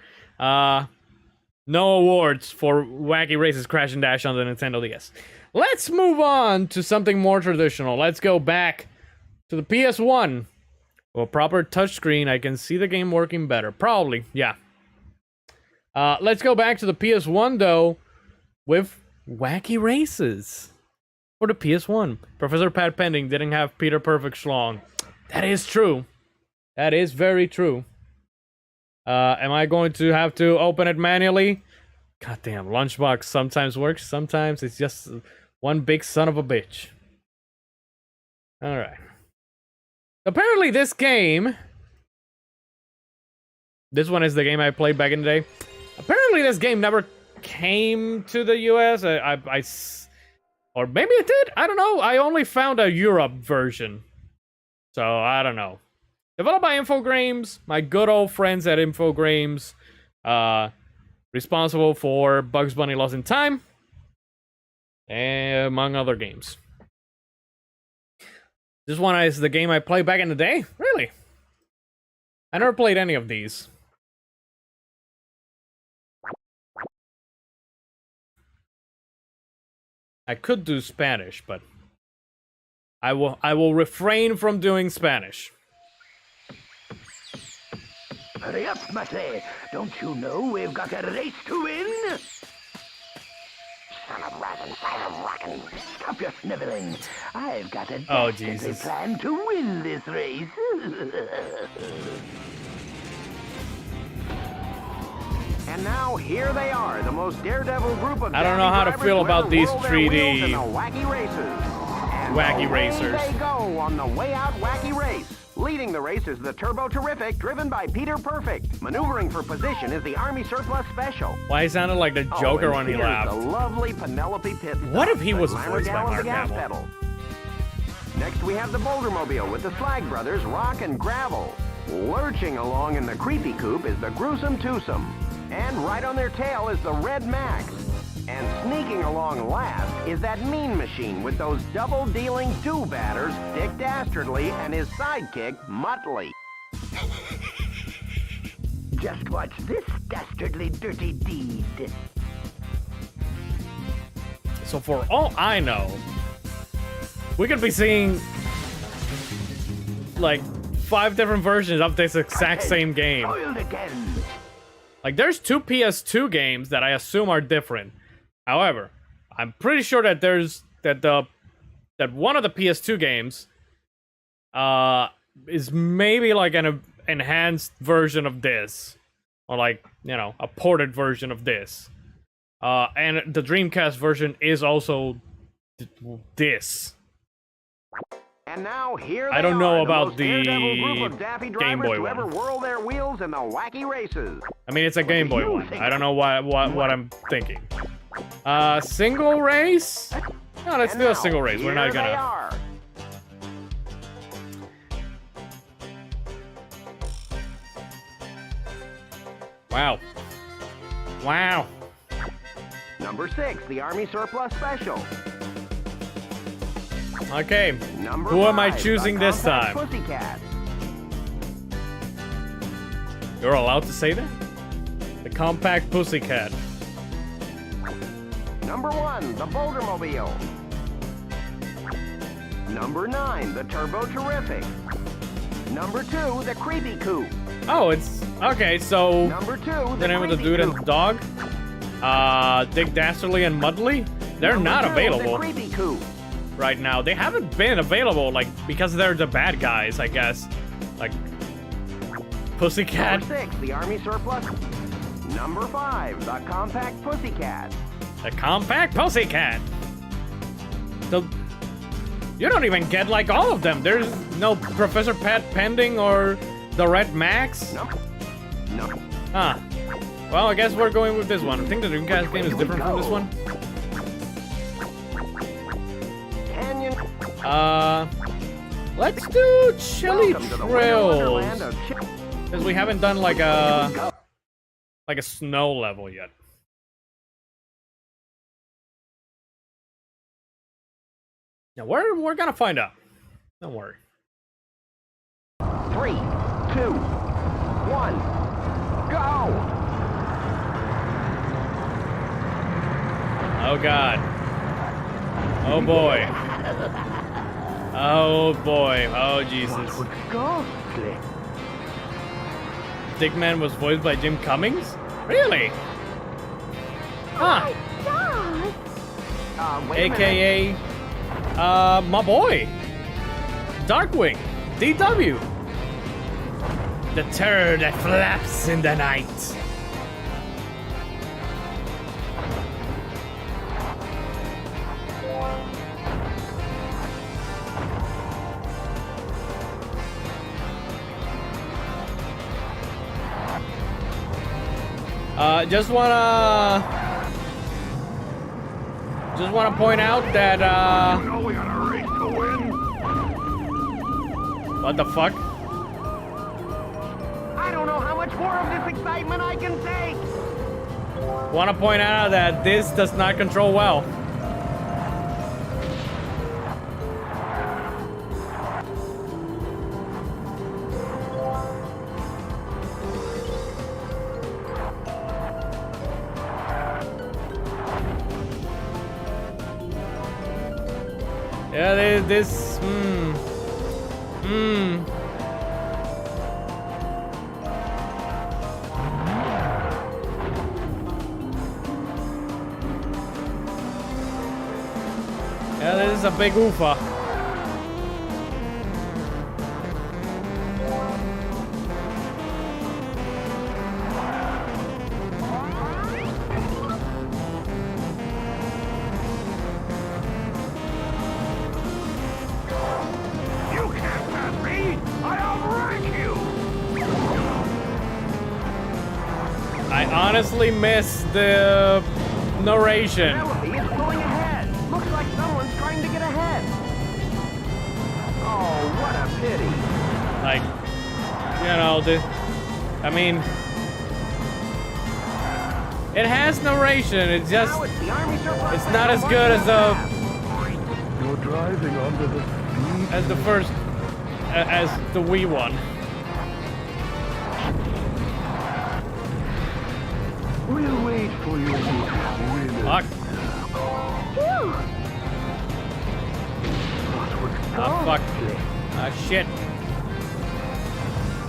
Speaker 1: No awards for Wacky Races Crash and Dash on the Nintendo DS. Let's move on to something more traditional. Let's go back to the PS1. Well, proper touchscreen, I can see the game working better. Probably, yeah. Let's go back to the PS1, though, with Wacky Races. For the PS1. Professor Pat Pending didn't have Peter Perfect Schlong. That is true. That is very true. Am I going to have to open it manually? Goddamn, Lunchbox sometimes works, sometimes it's just one big son of a bitch. Alright. Apparently this game... This one is the game I played back in the day. Apparently this game never came to the US. Or maybe it did? I don't know. I only found a Europe version. So, I don't know. Developed by Infogrames, my good old friends at Infogrames, responsible for Bugs Bunny Lost in Time, and among other games. This one is the game I played back in the day? Really? I never played any of these. I could do Spanish, but I will refrain from doing Spanish.
Speaker 3: Hurry up, Matty. Don't you know we've got a race to win? Son of rockin'. Stop your sniveling. I've got a dastardly plan to win this race.
Speaker 2: And now here they are, the most daredevil group of
Speaker 1: I don't know how to feel about these 3D
Speaker 2: wacky races. And
Speaker 1: wacky
Speaker 2: away
Speaker 1: racers.
Speaker 2: They go on the way out wacky race. Leading the race is the Turbo Terrific, driven by Peter Perfect. Maneuvering for position is the Army Surplus Special.
Speaker 1: Why he sounded like the Joker when he laughed.
Speaker 2: The lovely Penelope Pit.
Speaker 1: What if he was voiced by Mark Hamill?
Speaker 2: Pedal. Next we have the Bouldermobile with the Slag Brothers Rock and Gravel. Lurching along in the creepy coupe is the Gruesome Twosome. And right on their tail is the Red Max. And sneaking along last is that Mean Machine with those double-dealing do-batters, Dick Dastardly and his sidekick, Muttley.
Speaker 3: Just watch this dastardly dirty deed.
Speaker 1: So for all I know, we could be seeing like 5 different versions of this exact same game.
Speaker 3: Spoiled again.
Speaker 1: Like there's 2 PS2 games that I assume are different. However, I'm pretty sure that that one of the PS2 games is maybe like an enhanced version of this, or like, you know, a ported version of this. And the Dreamcast version is also this.
Speaker 2: And now here
Speaker 1: I don't know
Speaker 2: are,
Speaker 1: about
Speaker 2: the most
Speaker 1: the
Speaker 2: daredevil group of daffy
Speaker 1: Game
Speaker 2: drivers
Speaker 1: Boy
Speaker 2: to
Speaker 1: one.
Speaker 2: ever whirl their wheels in the wacky races.
Speaker 1: I mean, it's a Game
Speaker 3: do
Speaker 1: Boy
Speaker 3: you
Speaker 1: one.
Speaker 3: think?
Speaker 1: I don't know what I'm thinking. Single race? No, let's
Speaker 2: And
Speaker 1: do a
Speaker 2: now,
Speaker 1: single race. We're
Speaker 2: here
Speaker 1: not
Speaker 2: they
Speaker 1: gonna.
Speaker 2: are.
Speaker 1: Wow. Wow.
Speaker 2: Number 6, the Army Surplus Special.
Speaker 1: Okay.
Speaker 2: Number
Speaker 1: Who am I
Speaker 2: 5,
Speaker 1: choosing
Speaker 2: the
Speaker 1: this
Speaker 2: Compact
Speaker 1: time?
Speaker 2: Pussycat.
Speaker 1: You're allowed to say that? The Compact Pussycat.
Speaker 2: Number 1, the Bouldermobile. Number 9, the Turbo Terrific. Number 2, the Creepy Coupe.
Speaker 1: Oh, it's okay. So
Speaker 2: Number 2,
Speaker 1: the name of the
Speaker 2: Creepy
Speaker 1: dude and
Speaker 2: Coupe.
Speaker 1: the dog, Dick Dastardly and Mudley, they're
Speaker 2: Number
Speaker 1: not
Speaker 2: 2,
Speaker 1: available
Speaker 2: The Creepy Coupe.
Speaker 1: right now. They haven't been available, like, because they're the bad guys, I guess. Like Pussycat.
Speaker 2: Number 6, the Army Surplus. Number 5, the Compact Pussycat.
Speaker 1: The Compact Pussycat. So you don't even get like all of them. There's no Professor Pat Pending or the Red Max.
Speaker 2: No.
Speaker 1: Huh. Well, I guess we're going with this one. I think the Dreamcast game is different from this one.
Speaker 2: Canyon.
Speaker 1: Let's do Chili
Speaker 2: Welcome to the wonderland
Speaker 1: Trails.
Speaker 2: of
Speaker 1: Because we haven't done like a snow level yet. Now we're gonna find out. Don't worry.
Speaker 2: 3, 2, 1, go!
Speaker 1: Oh god. Oh boy. Oh boy. Oh Jesus.
Speaker 3: Ghostly.
Speaker 1: Dickman was voiced by Jim Cummings? Really? Huh.
Speaker 2: Wait a minute.
Speaker 1: AKA my boy Darkwing DW, the terror that flaps in the night. Just wanna point out that
Speaker 2: You know we got a race to win.
Speaker 1: what the fuck?
Speaker 2: I don't know how much more of this excitement I can take.
Speaker 1: Wanna point out that this does not control well. Yeah, this. Yeah, this is a big oofa.
Speaker 2: You can't pass me! I'll wreck you!
Speaker 1: I honestly miss the narration.
Speaker 2: Penelope is going ahead. Looks like someone's trying to get ahead. Oh, what a pity.
Speaker 1: Like, you know, I mean, it has narration. It's just,
Speaker 2: Now it's the army surplus.
Speaker 1: it's not as good as
Speaker 4: You're driving under the speed.
Speaker 1: the first, as the Wii one.
Speaker 4: We'll wait for you to win it.
Speaker 1: Fuck. Oh, fuck. Ah, shit.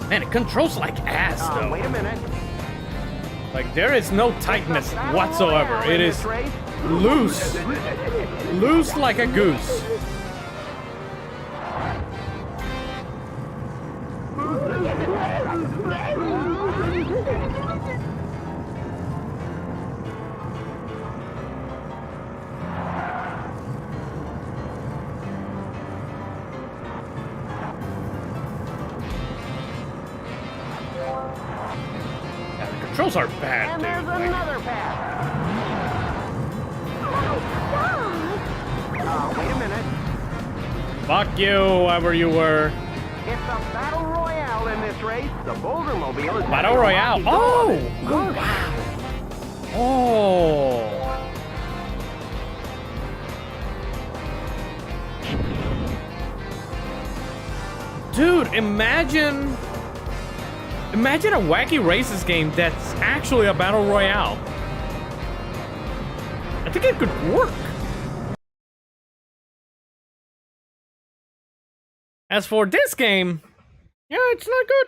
Speaker 1: Man, it controls like ass, though.
Speaker 2: Wait a minute.
Speaker 1: Like, there is no tightness whatsoever. It is loose. Loose like a goose. Yeah, the controls are bad,
Speaker 2: And
Speaker 1: dude.
Speaker 2: there's
Speaker 1: Like,
Speaker 2: another path. Wait a minute.
Speaker 1: fuck you, whoever you were.
Speaker 2: It's a battle royale in this race. The Boulder Mobile is
Speaker 1: Battle Royale. Oh! Oh, wow. Oh. Dude, imagine a Wacky Races game that's actually a Battle Royale. I think it could work. As for this game, yeah, it's not good.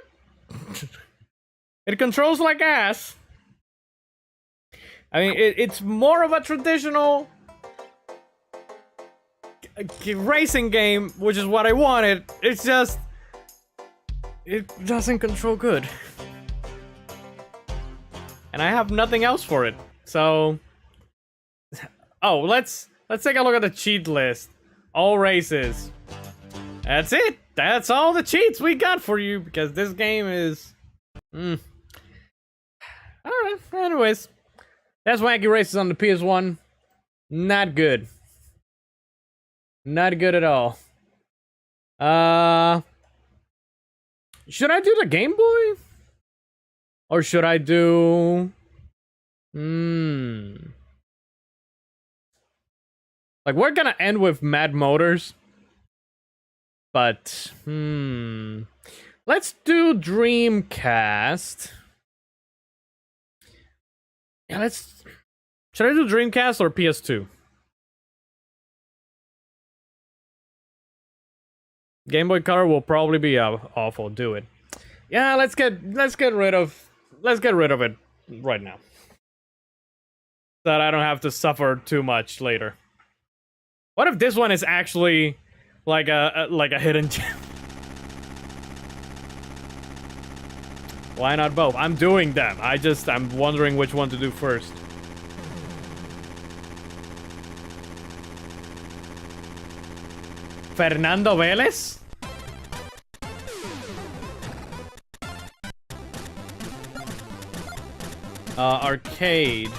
Speaker 1: It controls like ass. I mean, it's more of a traditional racing game, which is what I wanted. It's just, it doesn't control good. And I have nothing else for it. So, oh, let's take a look at the cheat list. All races. That's it. That's all the cheats we got for you, because this game is... Alright, anyways. That's Wacky Races on the PS1. Not good. Not good at all. Should I do the Game Boy? Or should I do... Like, we're gonna end with Mad Motors. But, let's do Dreamcast. Yeah, should I do Dreamcast or PS2? Game Boy Color will probably be awful. Do it. Yeah, let's get rid of it right now. So that I don't have to suffer too much later. What if this one is actually like a hidden gem? Why not both? I'm doing them. I'm wondering which one to do first. Fernando Vélez? Arcade.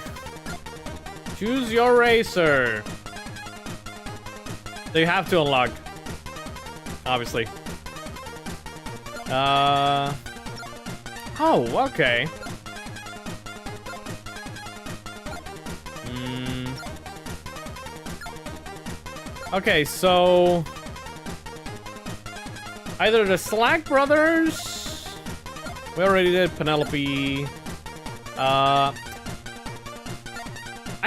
Speaker 1: Choose your racer. So you have to unlock. Obviously. Oh, okay. Okay, so either the Slack Brothers. We already did Penelope. I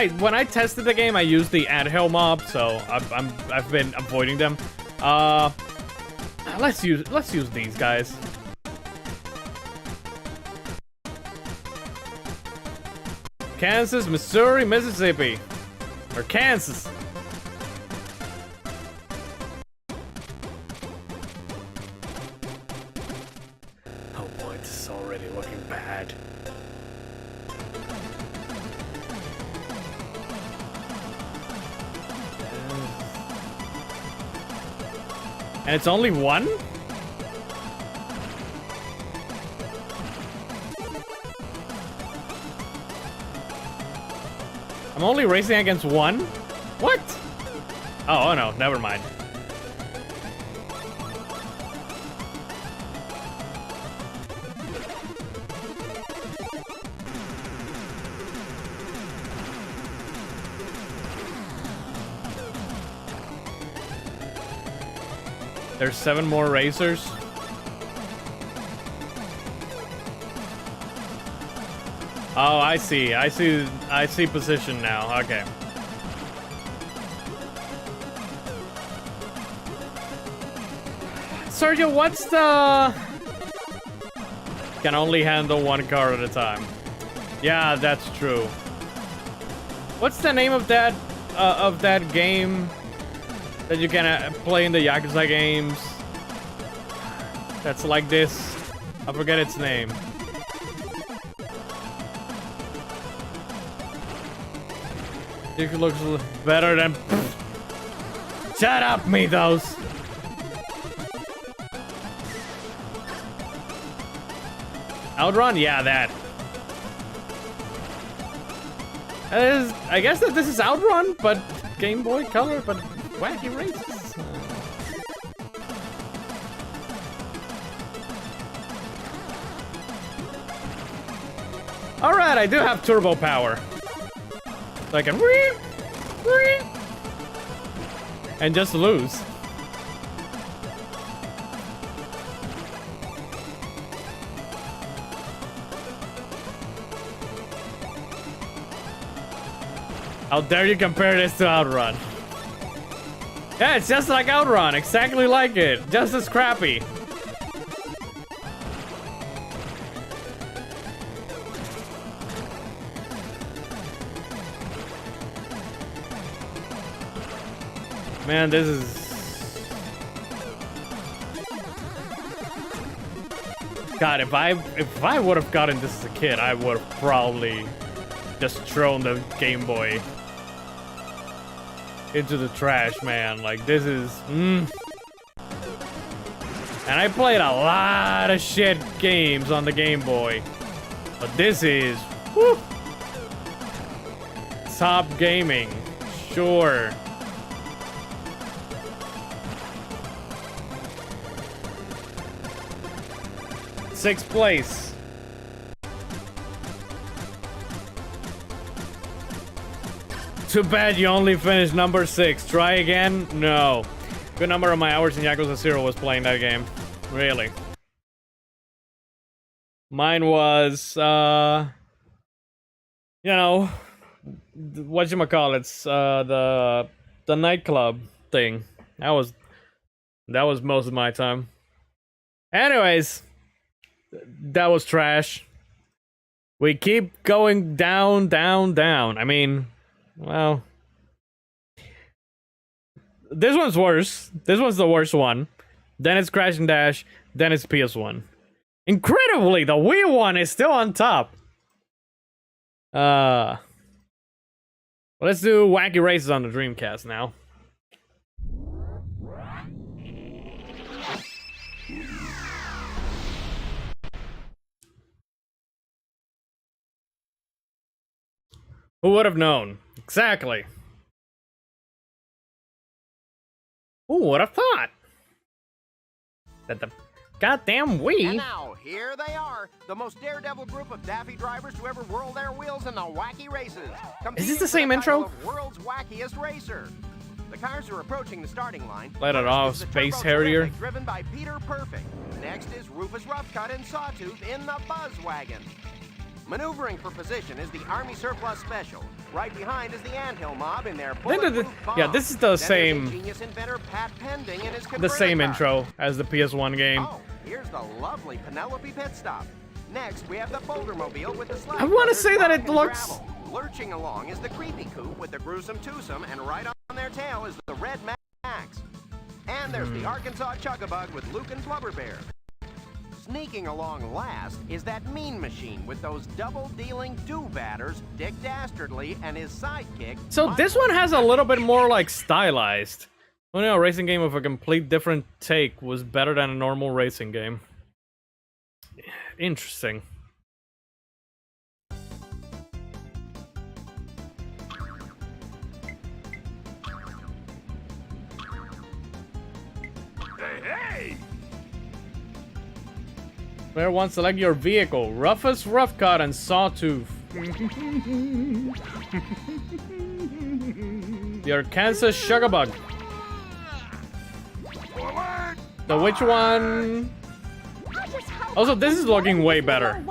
Speaker 1: when I tested the game, I used the anthill mob, so I've been avoiding them. Let's use these guys. Kansas, Missouri, Mississippi, or Kansas. Oh boy, this is already looking bad. And it's only one? I'm only racing against one? What? Oh no, never mind. There's 7 more racers. Oh, I see position now. Okay. Sergio, what's the... Can only handle 1 car at a time. Yeah, that's true. What's the name of that game that you can play in the Yakuza games? That's like this. I forget its name. It looks better than... Shut up, Mythos! Outrun? Yeah, that. I guess that this is Outrun, but Game Boy Color, but Wacky Races. Alright, I do have turbo power. So I can and just lose. How dare you compare this to Outrun? Yeah, it's just like Outrun, exactly like it, just as crappy. Man, this is... God, if I would have gotten this as a kid, I would have probably just thrown the Game Boy into the trash, man. Like, this is... And I played a lot of shit games on the Game Boy. But this is... Woo! Top gaming. Sure. Sixth place. Too bad you only finished number 6. Try again? No. Good number of my hours in Yakuza 0 was playing that game. Really. Mine was, you know, whatchamacallits, the nightclub thing. That was most of my time. Anyways, that was trash. We keep going down, down, down. I mean, well, this one's worse. This one's the worst one. Then it's Crash and Dash. Then it's PS1. Incredibly, the Wii one is still on top. Let's do Wacky Races on the Dreamcast now. Who would have known? Exactly. Who would have thought? That the goddamn Wii...
Speaker 2: And now, here they are, the most daredevil group of daffy drivers to ever whirl their wheels in the Wacky Races.
Speaker 1: Is this the same intro?
Speaker 2: World's wackiest racer. The cars are approaching the starting line.
Speaker 1: Let it off, Space Harrier.
Speaker 2: Driven by Peter Perfect. Next is Rufus Roughcut and Sawtooth in the Buzz Wagon. Maneuvering for position is the Army Surplus Special, Right behind is the anthill mob in their
Speaker 1: think that
Speaker 2: bulletproof bomb.
Speaker 1: yeah, this is the
Speaker 2: Then there's
Speaker 1: same-
Speaker 2: ingenious inventor Pat Pending and his
Speaker 1: The same
Speaker 2: converter car.
Speaker 1: intro as the PS1 game.
Speaker 2: Oh, here's the lovely Penelope pit stop. Next, we have the Boulder Mobile with the Slash
Speaker 1: I wanna
Speaker 2: Brothers
Speaker 1: say that
Speaker 2: rock
Speaker 1: it
Speaker 2: and
Speaker 1: looks-
Speaker 2: gravel. Lurching along is the Creepy Coupe with the Gruesome Twosome, and right on their tail is the Red Max. And there's the Arkansas Chugabug with Luke and Blubber Bear. Sneaking along last is that Mean Machine with those double-dealing do-batters, Dick Dastardly and his sidekick.
Speaker 1: So this one has a little bit more like stylized. Only a racing game with a complete different take was better than a normal racing game. Interesting.
Speaker 5: Hey!
Speaker 1: Player 1, select your vehicle. Rufus, Roughcut, and Sawtooth. The Arkansas Chugabug.
Speaker 5: Forward!
Speaker 1: The which one? Also, this is looking way better.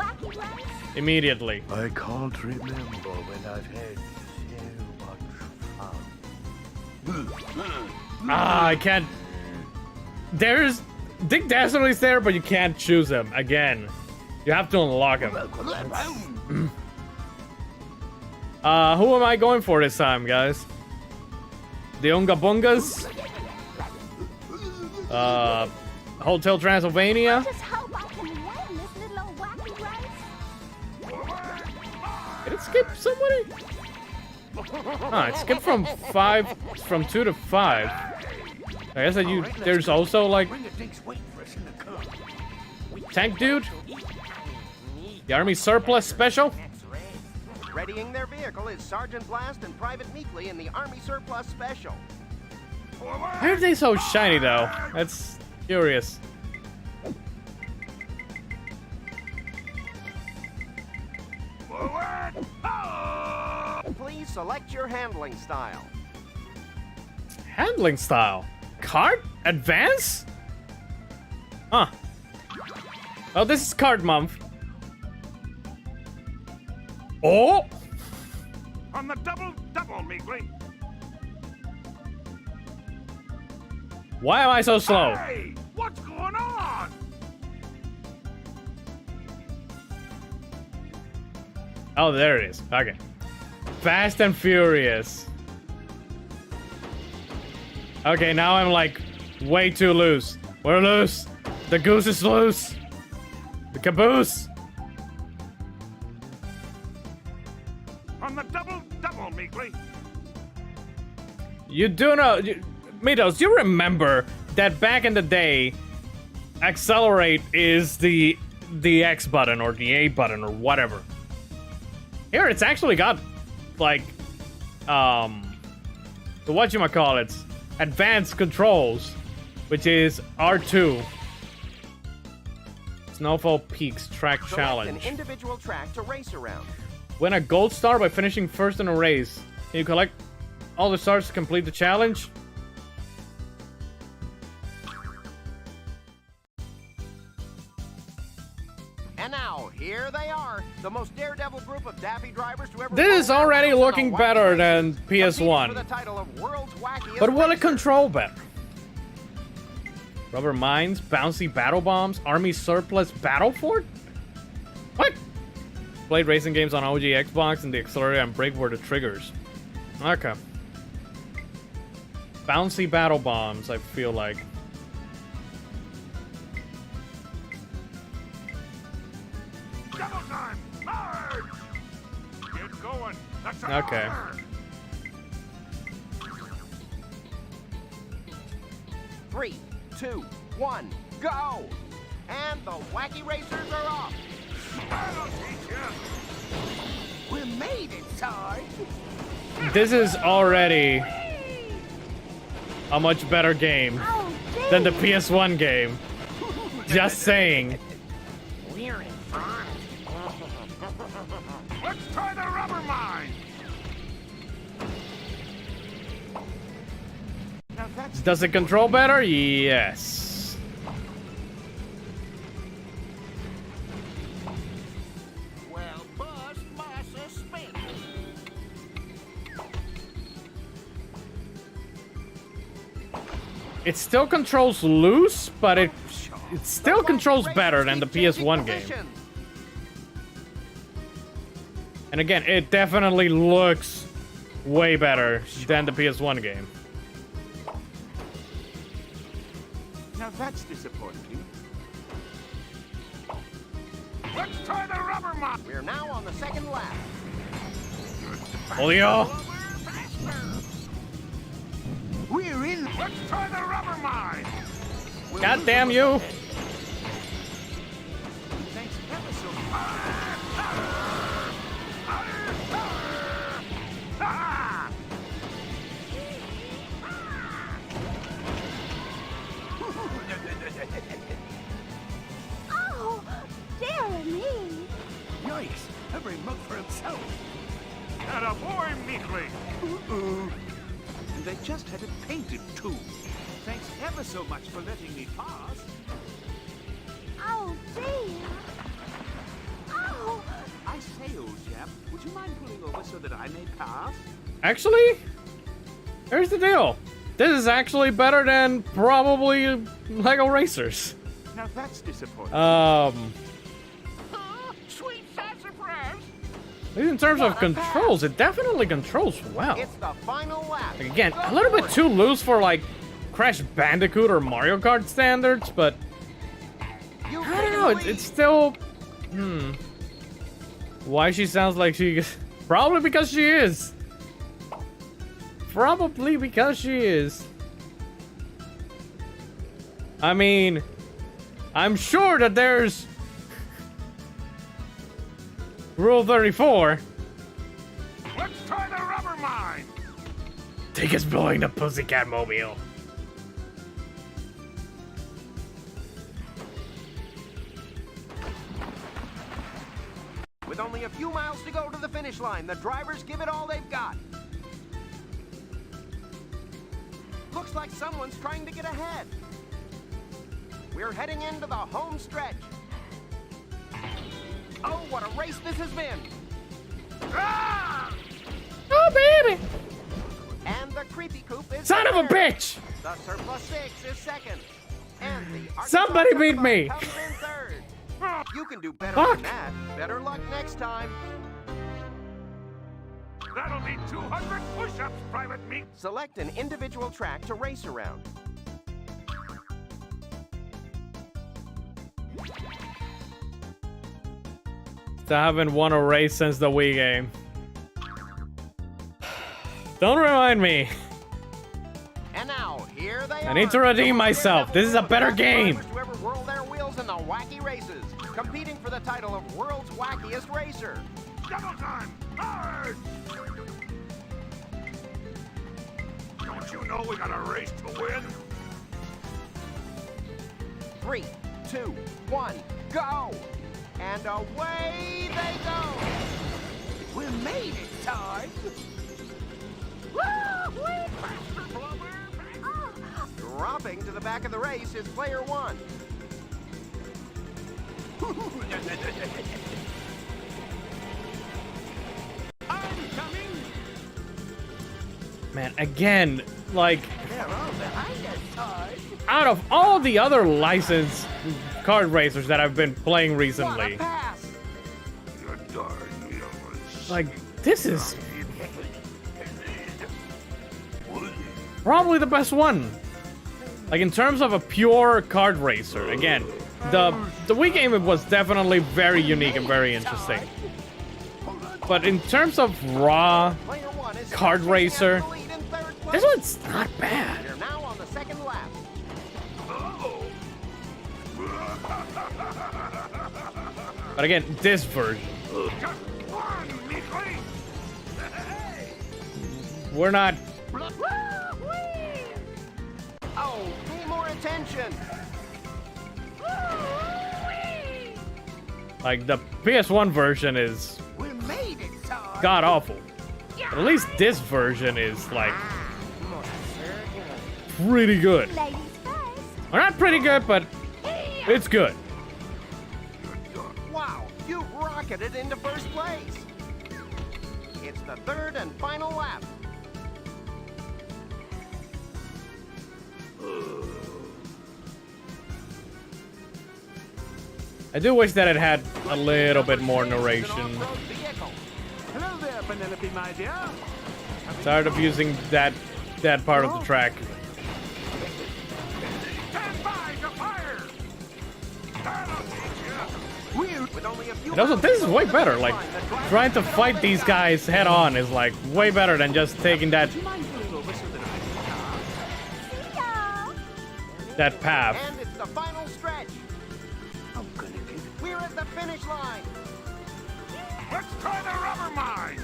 Speaker 1: Immediately.
Speaker 4: I can't remember when I've had so much fun.
Speaker 1: Ah, I can't. There's Dick Dastardly's there, but you can't choose him again. You have to unlock him. Who am I going for this time, guys? The Unga Bungas? Hotel Transylvania?
Speaker 6: Just hope I can win this little old wacky race.
Speaker 1: Did it skip somebody? Ah, it skipped from 2 to 5. I guess that you. There's also like Tank Dude, the Army Surplus Special.
Speaker 2: Readying their vehicle is Sergeant Blast and Private Meekly in the Army Surplus Special.
Speaker 1: Why are they so shiny though? That's curious.
Speaker 5: Forward! Oh!
Speaker 2: Please select your handling style.
Speaker 1: Handling style. Kart? Advance? Huh. Oh, this is Kart month. Oh!
Speaker 5: On the double, Meekly.
Speaker 1: Why am I so slow?
Speaker 5: Hey! What's going on?
Speaker 1: Oh, there it is. Okay. Fast and Furious. Okay, now I'm like way too loose. We're loose. The goose is loose. The caboose.
Speaker 5: On the double, Meekly.
Speaker 1: You do know, Mitos, you remember that back in the day, accelerate is the X button or the A button or whatever. Here it's actually got like the whatchamacallits, advanced controls, which is R2. Snowfall Peaks Track
Speaker 2: Select
Speaker 1: Challenge.
Speaker 2: an individual track to race around.
Speaker 1: Win a gold star by finishing first in a race. Can you collect all the stars to complete the challenge?
Speaker 2: And now, here they are, the most daredevil group of daffy drivers to ever...
Speaker 1: This is already
Speaker 2: roll
Speaker 1: looking
Speaker 2: on a
Speaker 1: better
Speaker 2: wacky
Speaker 1: than
Speaker 2: race, competing
Speaker 1: PS1.
Speaker 2: for the title of World's Wackiest
Speaker 1: But will it
Speaker 2: Racer.
Speaker 1: control better? Rubber mines, bouncy battle bombs, army surplus battle fort? What? Played racing games on OG Xbox and the accelerator and brake were the triggers. Okay. Bouncy battle bombs, I feel like.
Speaker 5: Double time! Hard! Get going. That's an
Speaker 1: Okay.
Speaker 5: order.
Speaker 2: 3, 2, 1, go! And the wacky racers are off.
Speaker 5: I'll teach you.
Speaker 3: We made it, Sarge.
Speaker 1: This is already a much better game
Speaker 6: Oh,
Speaker 1: than the PS1 game. Just saying.
Speaker 3: We're in front.
Speaker 5: Let's try the rubber mine.
Speaker 2: Now that's
Speaker 1: Does it control better? Yes.
Speaker 3: Well, bust my suspension.
Speaker 1: it still controls loose, but it still controls better than the PS1 game. And again, it definitely looks way better than the PS1 game.
Speaker 5: Now that's disappointing. Let's try the rubber mine.
Speaker 2: We're now on the second lap.
Speaker 1: Julio!
Speaker 3: We're in.
Speaker 5: Let's try the rubber mine.
Speaker 1: God damn you!
Speaker 5: Thanks ever so much.
Speaker 6: Oh, dear me.
Speaker 3: Yikes! Every mug for himself.
Speaker 5: Atta boy, meekly.
Speaker 7: And they just had it painted too. Thanks ever so much for letting me pass.
Speaker 6: Oh, dear. Oh,
Speaker 7: I say, old chap, would you mind pulling over so that I may pass?
Speaker 1: Actually, here's the deal. This is actually better than probably Lego Racers.
Speaker 5: Now that's disappointing. Sweet sassafras.
Speaker 1: At least in terms of controls, it definitely controls well.
Speaker 2: It's the final lap.
Speaker 1: Again, a little bit too loose for like Crash Bandicoot or Mario Kart standards, but
Speaker 2: You
Speaker 1: I don't know, it's still... Why she sounds like she... Probably because she is. Probably because she is. I mean, I'm sure that there's... Rule 34.
Speaker 5: Let's try the rubber mine.
Speaker 1: Take us blowing the Pussycat Mobile.
Speaker 2: With only a few miles to go to the finish line, the drivers give it all they've got. Looks like someone's trying to get ahead. We're heading into the home stretch. Oh, what a race this has been!
Speaker 5: Ah!
Speaker 1: Oh, baby!
Speaker 2: And the creepy coop is
Speaker 1: Son of a
Speaker 2: third.
Speaker 1: bitch!
Speaker 2: The surplus 6 is second. And the Arkansas
Speaker 1: Somebody beat
Speaker 2: Sunbug
Speaker 1: me.
Speaker 2: comes in third. You can do better
Speaker 1: Fuck.
Speaker 2: than that. Better luck next time.
Speaker 5: That'll be 200 push-ups, Private Meat.
Speaker 2: Select an individual track to race around.
Speaker 1: I haven't won a race since the Wii game. Don't remind me.
Speaker 2: And now, here they are.
Speaker 1: I need to redeem myself. This is a better game.
Speaker 2: Drivers to ever whirl their wheels in the wacky races, competing for the title of World's Wackiest Racer.
Speaker 5: Double time. Hard. Don't you know we got a race to win?
Speaker 2: 3, 2, 1, go! And away they go!
Speaker 3: We made it, Todd.
Speaker 2: Dropping to the back of the race is player 1.
Speaker 3: I'm coming.
Speaker 1: Man, again, like,
Speaker 3: They're all behind us, Todd.
Speaker 1: out of all the other licensed kart racers that I've been playing
Speaker 2: What a
Speaker 1: recently,
Speaker 2: pass!
Speaker 5: You darn young
Speaker 1: like, this is probably the best one. Like, in terms of a pure kart racer, again, the Wii game was definitely very unique and very interesting. But in terms of raw
Speaker 2: Player 1 is
Speaker 1: kart
Speaker 2: taking
Speaker 1: racer,
Speaker 2: the lead in third place.
Speaker 1: this one's not bad.
Speaker 2: They're now on the second lap.
Speaker 1: But again, this version,
Speaker 5: Just one, Meekly.
Speaker 1: we're not...
Speaker 2: Oh, pay more attention!
Speaker 1: Like, the PS1 version is
Speaker 3: We made it, Todd.
Speaker 1: god awful. But at least this version is, like, pretty good.
Speaker 6: Ladies first.
Speaker 1: Well, not pretty good, but it's good.
Speaker 2: Wow, you rocketed into first place! It's the third and final lap.
Speaker 1: I do wish that it had a little bit more narration.
Speaker 7: Hello there, Penelope, my dear.
Speaker 1: Tired of using that part of the track.
Speaker 5: Stand by to fire! That'll teach you!
Speaker 2: With only a few
Speaker 1: And also, this is way better. Like,
Speaker 2: miles
Speaker 1: trying to fight these guys head on is like way better than just taking that
Speaker 6: See ya.
Speaker 1: path.
Speaker 2: And it's the final stretch.
Speaker 7: I'm gonna get it.
Speaker 2: We're at the finish line.
Speaker 5: Let's try the rubber mine!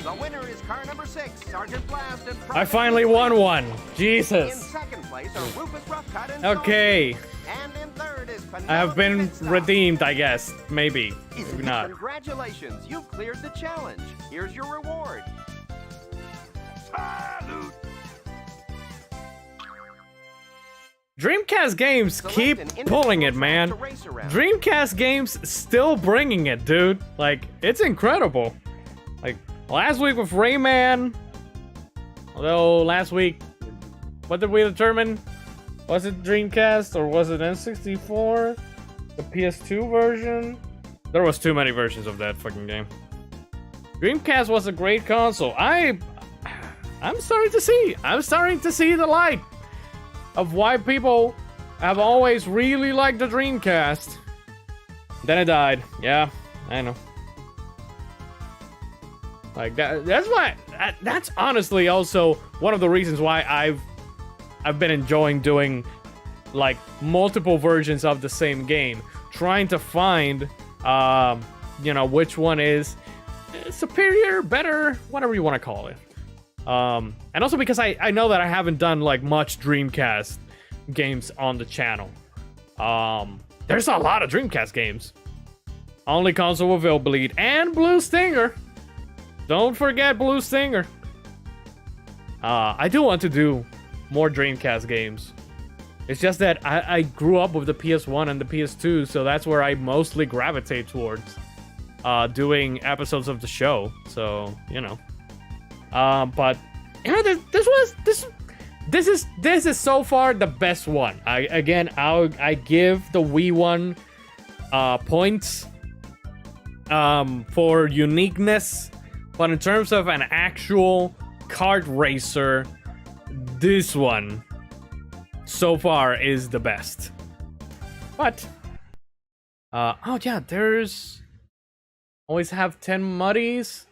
Speaker 2: The winner is car number 6, Sergeant Blast and
Speaker 1: I finally won one.
Speaker 2: In
Speaker 1: Jesus.
Speaker 2: second place are Rufus Roughcut and
Speaker 1: Okay.
Speaker 2: Sawtooth. And in third is
Speaker 1: I have been
Speaker 2: Pitstop.
Speaker 1: redeemed, I guess. Maybe. Maybe not.
Speaker 2: Congratulations, you've cleared the challenge. Here's your reward.
Speaker 5: Salute!
Speaker 1: Dreamcast games keep pulling it, man. Dreamcast games still bringing it, dude. Like, it's incredible. Like, last week with Rayman. Although, last week, what did we determine? Was it Dreamcast or was it N64? The PS2 version? There was too many versions of that fucking game. Dreamcast was a great console. I'm starting to see. I'm starting to see the light of why people have always really liked the Dreamcast. Then it died. Yeah, I know. Like that's why. That's honestly also one of the reasons why I've been enjoying doing like multiple versions of the same game, trying to find you know, which one is superior, better, whatever you want to call it. And also because I know that I haven't done like much Dreamcast games on the channel. There's a lot of Dreamcast games. Only console with Will Bleed and Blue Stinger. Don't forget Blue Stinger. I do want to do more Dreamcast games. It's just that I grew up with the PS1 and the PS2, so that's where I mostly gravitate towards doing episodes of the show. So, you know. But you know, this is so far the best one. I give the Wii one points for uniqueness, but in terms of an actual kart racer, this one so far is the best. But oh yeah, there's always have 10 muddies.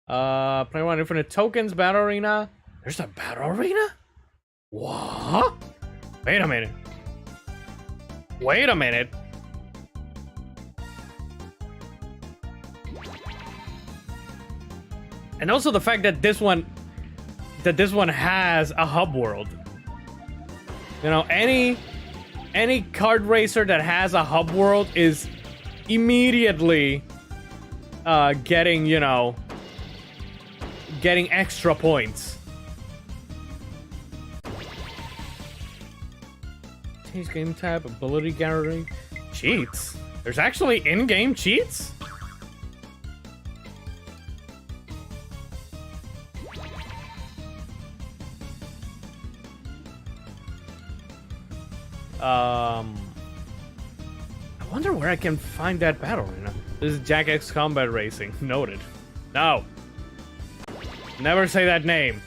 Speaker 1: Play one infinite tokens, battle arena. There's a battle arena? What? Wait a minute. Wait a minute. And also the fact that this one has a hub world. You know, any kart racer that has a hub world is immediately getting, you know, getting extra points. Change game tab, ability gallery, cheats. There's actually in-game cheats? I wonder where I can find that battle arena. This is Jack X Combat Racing. Noted. No. Never say that name.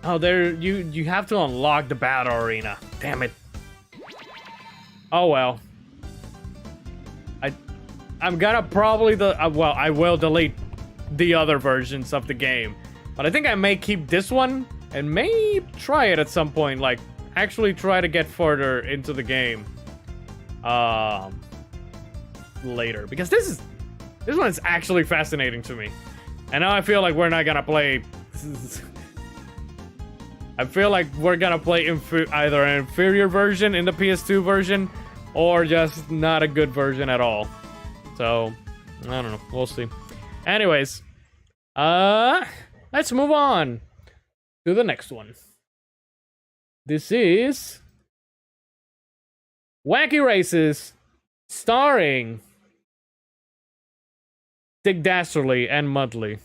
Speaker 1: Oh, there you have to unlock the battle arena. Damn it. Oh well. I'm gonna probably well, I will delete the other versions of the game, but I think I may keep this one and may try it at some point. Like actually try to get further into the game later, because this one is actually fascinating to me. And now I feel like we're not gonna play. I feel like we're gonna play either an inferior version in the PS2 version, or just not a good version at all. So I don't know. We'll see. Anyways, let's move on to the next one. This is Wacky Races, starring Dick Dastardly and Mudley.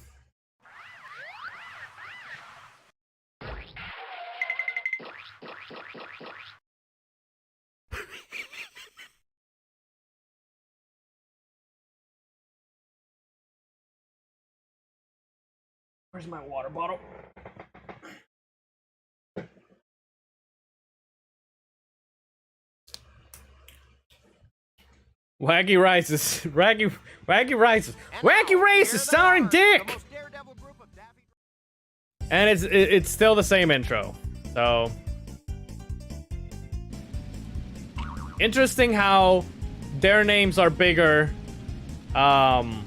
Speaker 1: Where's my water bottle? Wacky Races. Wacky Races. Wacky Races starring Dick! And it's still the same intro. So interesting how their names are bigger than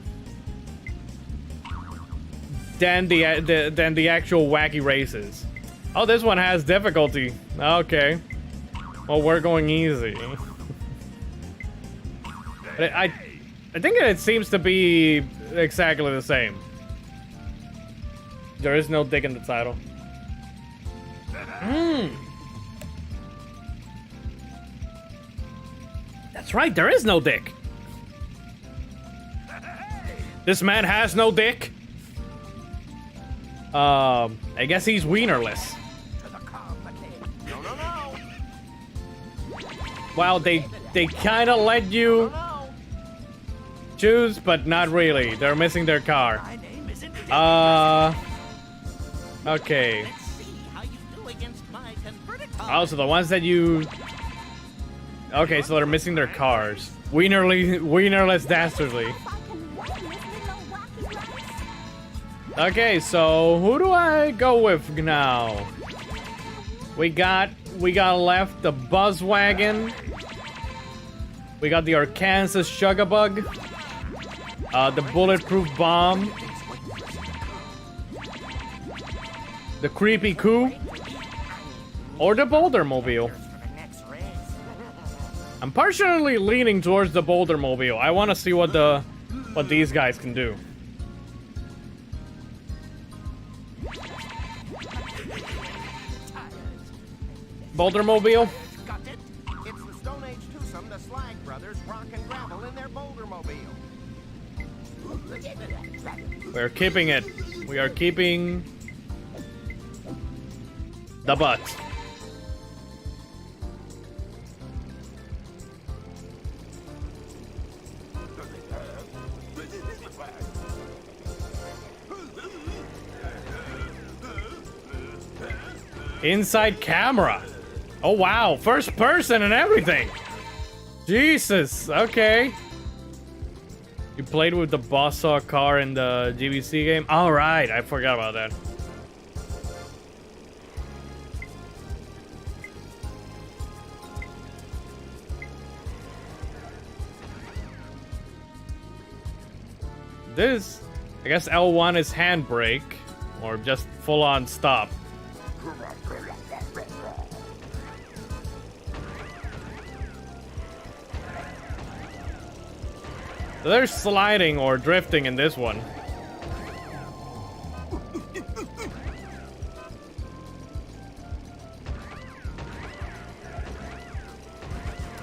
Speaker 1: the actual Wacky Races. Oh, this one has difficulty. Okay. Well, we're going easy. But I think it seems to be exactly the same. There is no dick in the title. That's right, there is no dick. This man has no dick. I guess he's wienerless. Well, they kind of let you choose, but not really. They're missing their car. Okay. Oh, so the ones that you... Okay, so they're missing their cars. Wienerless dastardly. Okay, so who do I go with now? We got left the Buzzwagon. We got the Arkansas Shugabug. The Bulletproof Bomb. The Creepy Coo. Or the Boulder Mobile. I'm partially leaning towards the Boulder Mobile. I want to see what these guys can do. Boulder Mobile.
Speaker 2: It's the Stone Age twosome, the Slag Brothers, rock and gravel in their Boulder Mobile.
Speaker 1: We're keeping it. We are keeping the butt. Inside camera. Oh wow, first person and everything. Jesus, okay. You played with the Bosssaw car in the GBC game? Alright, I forgot about that. This, I guess L1 is handbrake, or just full-on stop. So there's sliding or drifting in this one.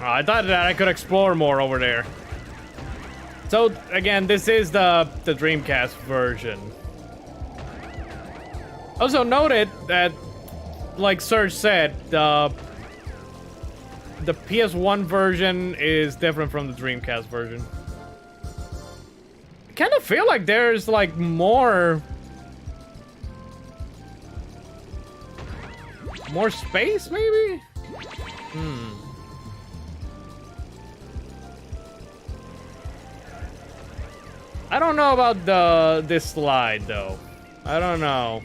Speaker 1: Oh, I thought that I could explore more over there. So again, this is the Dreamcast version. Also noted that, like Serge said, the PS1 version is different from the Dreamcast version. I kind of feel like there's like more space, maybe? I don't know about this slide though. I don't know.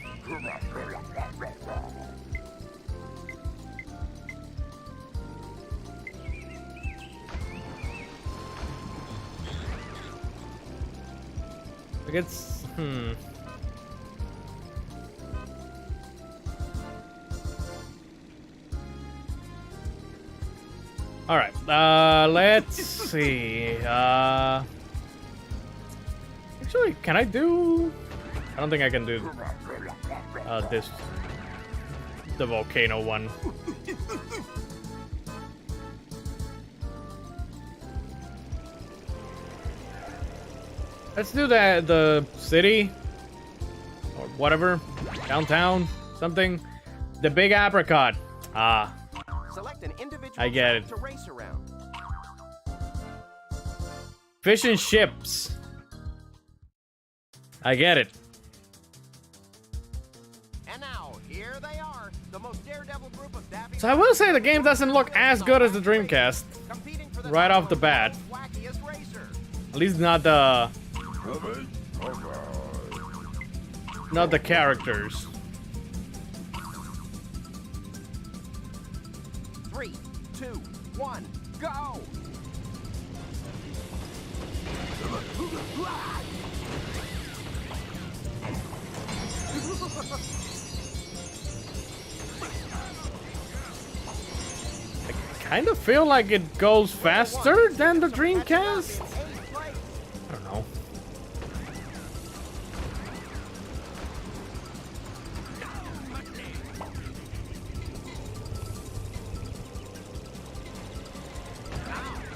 Speaker 1: Like it's All right. Let's see. Actually, can I do? I don't think I can do the volcano one. Let's do the city or whatever, downtown, something. The big apricot. Ah,
Speaker 2: Select an individual
Speaker 1: I get it.
Speaker 2: track to race around.
Speaker 1: Fish and ships. I get it.
Speaker 2: the most daredevil group of daffy
Speaker 1: So I will say the game doesn't look as good as the Dreamcast.
Speaker 2: competing for the
Speaker 1: Right
Speaker 2: title
Speaker 1: off the
Speaker 2: of
Speaker 1: bat.
Speaker 2: Wackiest racer.
Speaker 1: At least not the characters.
Speaker 2: 3, 2, 1, go!
Speaker 1: Kind of feel like it goes faster than the Dreamcast. I don't know.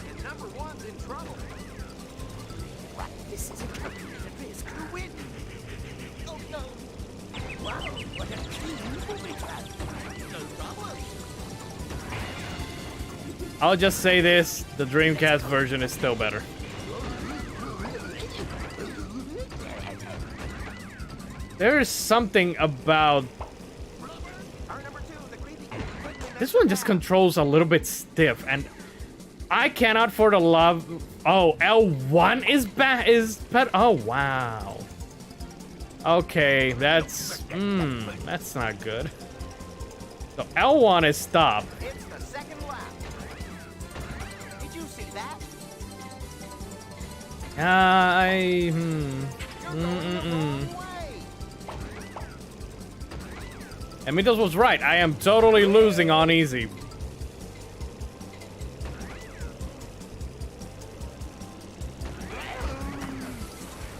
Speaker 2: And number one's in trouble.
Speaker 3: This is a calculated risk to win. Oh no. Wow, what a clean movie track. No problem.
Speaker 1: I'll just say this, the Dreamcast version is still better. There is something about... This one just controls a little bit stiff, and I cannot for the love... Oh, L1 is bad. Oh, wow. Okay, that's... that's not good. So L1 is stop.
Speaker 2: It's the second lap. Did you see that?
Speaker 1: I...
Speaker 2: You're going the wrong way.
Speaker 1: Amitos was right. I am totally losing on easy.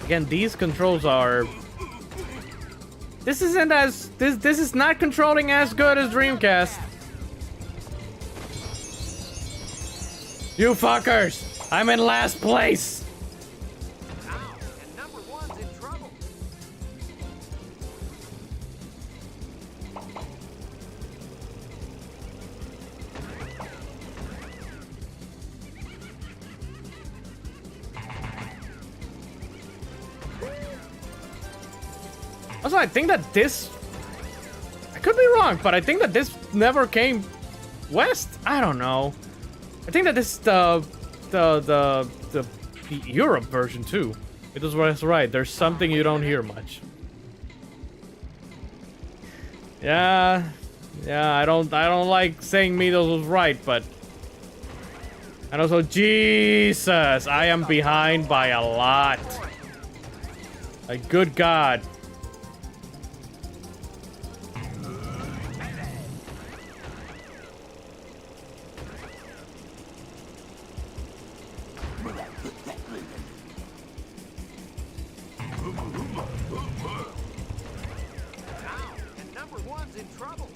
Speaker 1: Again, these controls are... This isn't as... This is not controlling as good as Dreamcast. You fuckers! I'm in last place!
Speaker 2: And number one's in trouble.
Speaker 1: Also, I think that this... I could be wrong, but I think that this never came west? I don't know. I think that this is the Europe version too. It was right. There's something you don't hear much. Yeah, I don't like saying Mitos was right, but... And also, Jesus, I am behind by a lot. Like, good God.
Speaker 2: And number one's in trouble.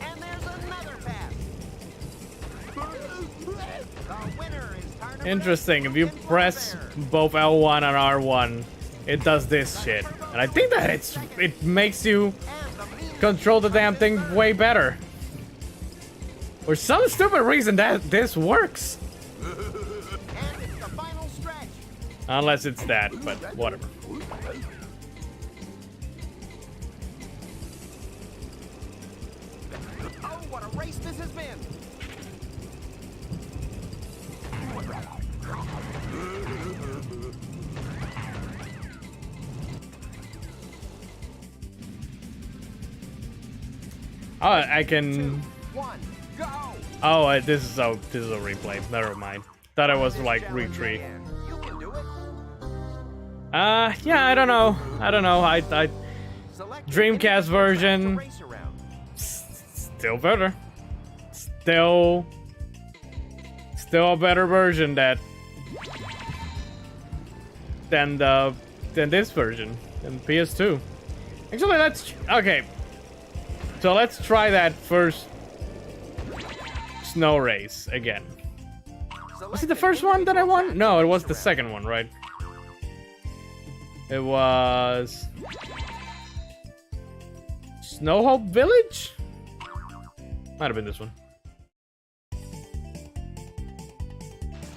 Speaker 2: And there's another pass. The winner is Tournament
Speaker 1: Interesting. If you press both L1 and R1, it does this shit. And I think that it makes you
Speaker 2: and the mean
Speaker 1: control the damn thing way better. For some stupid reason that this works.
Speaker 2: and it's the final stretch.
Speaker 1: Unless it's that, but whatever.
Speaker 2: Oh, what a race this has been.
Speaker 1: Oh, I can...
Speaker 2: 1, go.
Speaker 1: Oh, this is a replay. Never mind. Thought it was like retreat.
Speaker 2: You can do it.
Speaker 1: Yeah, I don't know. I
Speaker 2: Select
Speaker 1: Dreamcast version.
Speaker 2: race around.
Speaker 1: Still better. Still a better version than this version, than PS2. Actually, okay. So let's try that first snow race again. Was it the first one that I won? No, it was the second one, right? It was Snow Hope Village? Might have been this one.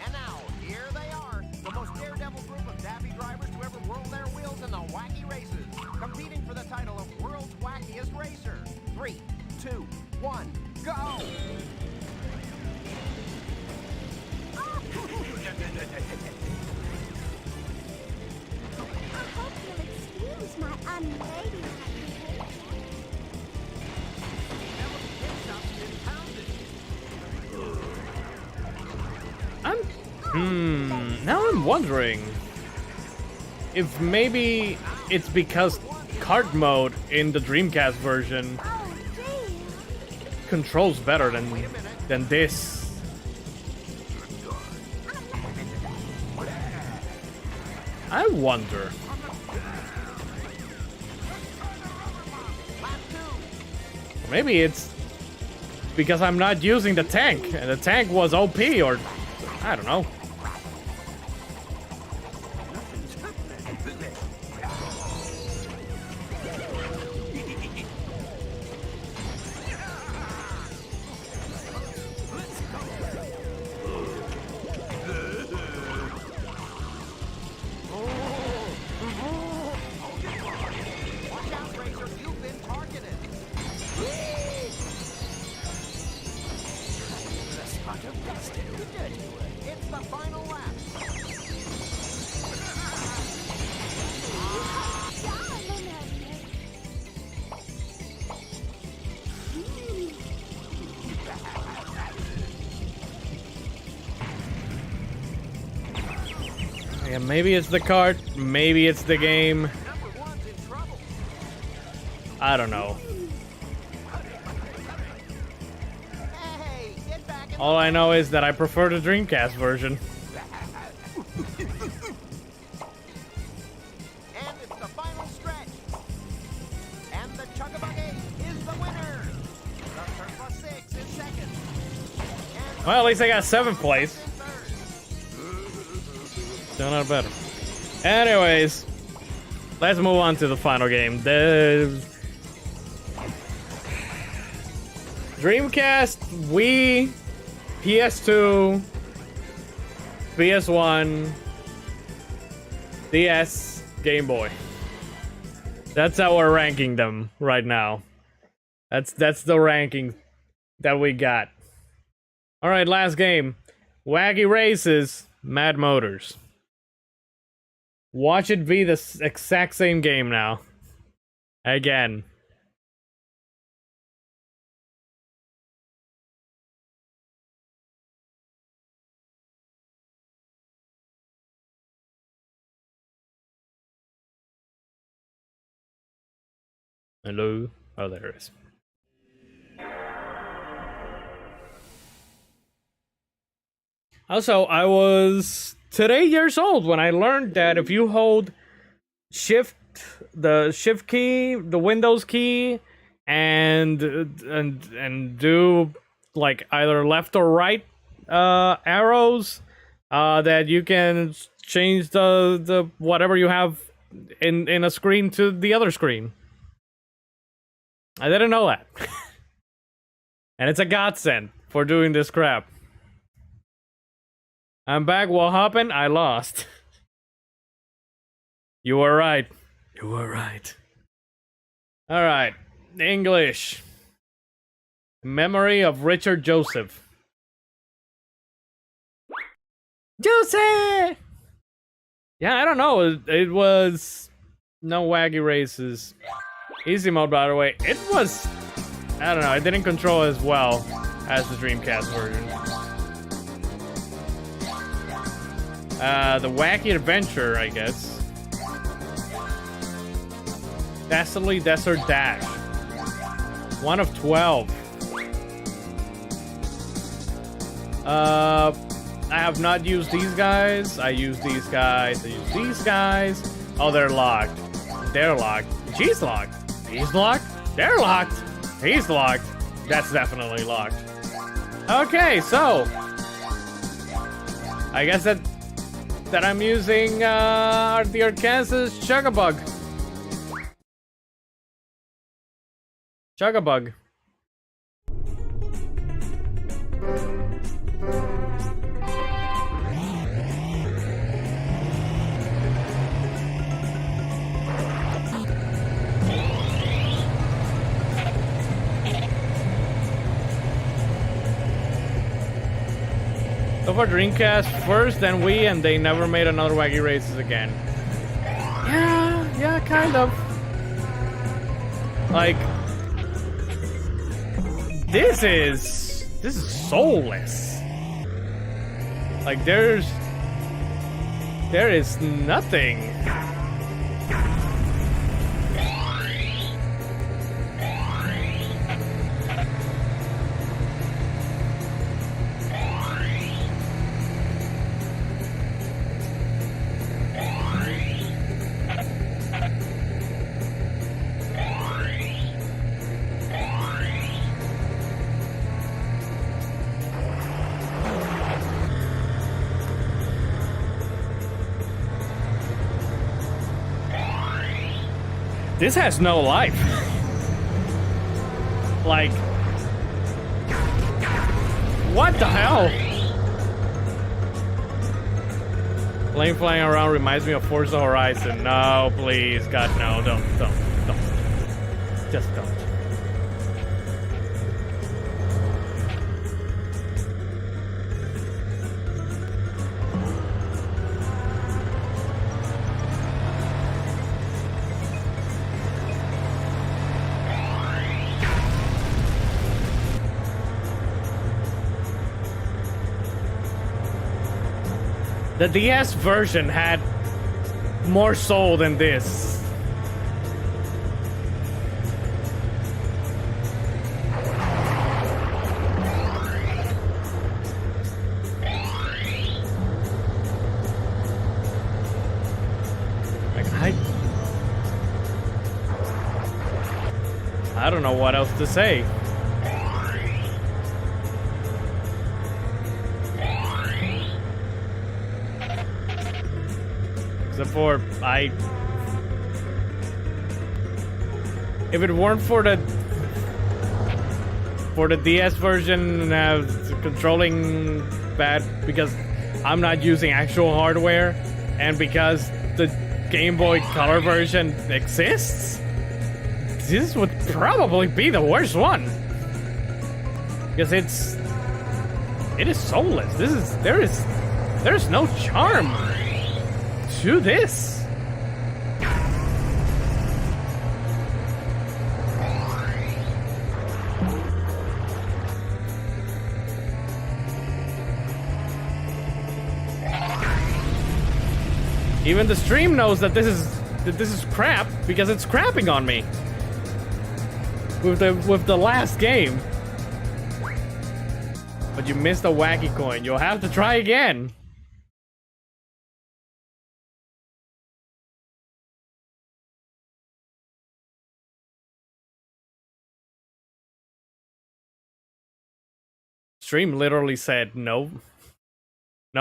Speaker 2: And now, here they are, the most daredevil group of daffy drivers to ever whirl their wheels in the wacky races.
Speaker 6: young lady
Speaker 1: Now I'm wondering if maybe it's because Kart mode in the Dreamcast version
Speaker 6: Oh, dear.
Speaker 1: controls better than this. I wonder. Maybe it's because I'm not using the tank, and the tank was OP, or I don't know.
Speaker 2: It's the final lap.
Speaker 1: Yeah, maybe it's the cart, maybe it's the game.
Speaker 2: Number one's in trouble.
Speaker 1: I don't know.
Speaker 2: Hey, get back in
Speaker 1: All I know is that I prefer the Dreamcast version.
Speaker 2: And it's the final stretch. And the Chugabuggy is the winner. The Surplus 6 is second. And
Speaker 1: Well, at least I got 7th place.
Speaker 2: in third.
Speaker 1: Still not better. Anyways, let's move on to the final game. The Dreamcast, Wii, PS2, PS1, DS, Game Boy. That's how we're ranking them right now. That's the ranking that we got. All right, last game. Wacky Races, Mad Motors. Watch it be the exact same game now. Again. Hello? Oh, there it is. Also, I was today years old when I learned that if you hold the shift key, the Windows key, and do like either left or right arrows, that you can change the whatever you have in a screen to the other screen. I didn't know that. And it's a godsend for doing this crap. I'm back. What happened? I lost. You were right. You were right. Alright. English. Memory of Richard Joseph. Joseph! Yeah, I don't know. It was no Wacky Races. Easy mode, by the way. It was... I don't know. It didn't control as well as the Dreamcast version. The Wacky Adventure, I guess. Dastardly Desert Dash. 1 of 12. I have not used these guys. I use these guys. I use these guys. Oh, they're locked. They're locked. She's locked. He's locked. They're locked. He's locked. That's definitely locked. Okay, so I guess that I'm using the Arkansas Chugabug. Chugabug. So for Dreamcast first, then Wii, and they never made another Wacky Races again. Yeah, kind of. Like, this is soulless. Like, there is nothing. This has no life. Like, what the hell? Plane flying around reminds me of Forza Horizon. No, please, God, no, don't. Just don't. The DS version had more soul than this. Like, I don't know what else to say. Except for, if it weren't for the DS version controlling bad, because I'm not using actual hardware, and because the Game Boy Color version exists, this would probably be the worst one. Because it is soulless. There is no charm to this. Even the stream knows that this is crap because it's crapping on me with the last game. But you missed a wacky coin. You'll have to try again. Stream literally said, no,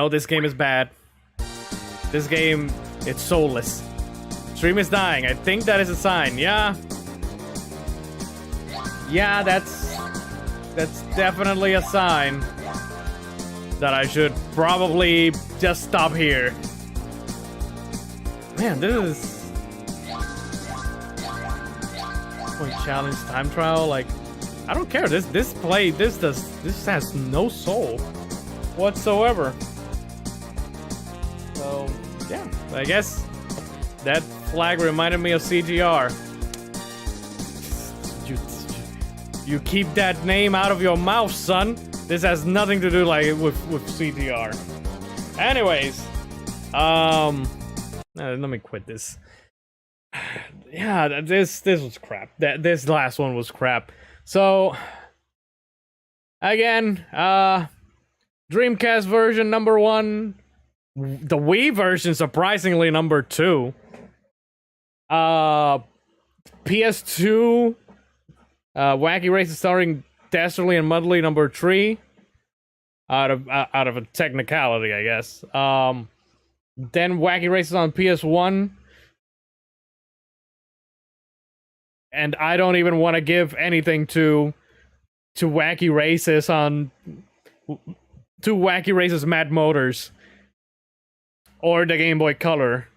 Speaker 1: this game is bad. This game, it's soulless. Stream is dying. I think that is a sign. Yeah, that's definitely a sign that I should probably just stop here. Man, this is point challenge time trial. Like, I don't care. This has no soul whatsoever. So yeah, I guess that flag reminded me of CGR. You keep that name out of your mouth, son. This has nothing to do with CGR. Anyways, let me quit this. Yeah, this was crap. This last one was crap. So, again, Dreamcast version number 1, the Wii version surprisingly number 2, PS2, Wacky Races starring Dastardly and Mudley number 3, out of a technicality, I guess. Then Wacky Races on PS1. And I don't even want to give anything to Wacky Races Wacky Races Mad Motors or the Game Boy Color.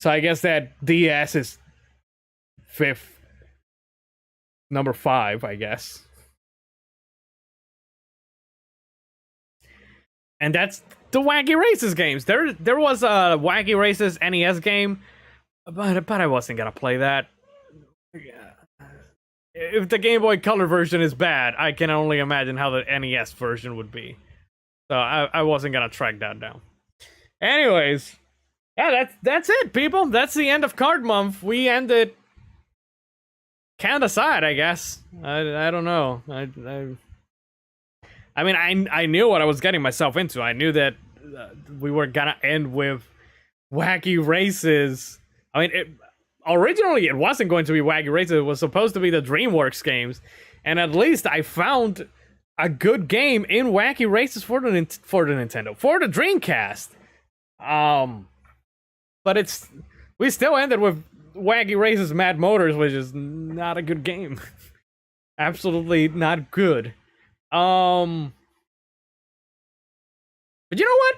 Speaker 1: So I guess that DS is 5th, number 5, I guess. And that's the Wacky Races games. There was a Wacky Races NES game But I wasn't gonna play that. If the Game Boy Color version is bad, I can only imagine how the NES version would be. So I wasn't gonna track that down. Anyways, yeah, that's it, people. That's the end of Card Month. We ended kind of sad, I guess. I don't know. I mean, I knew what I was getting myself into. I knew that we were gonna end with Wacky Races. I mean, originally it wasn't going to be Wacky Races. It was supposed to be the DreamWorks games, and at least I found a good game in Wacky Races for the Nintendo, for the Dreamcast. But we still ended with Wacky Races Mad Motors, which is not a good game. Absolutely not good. But you know what?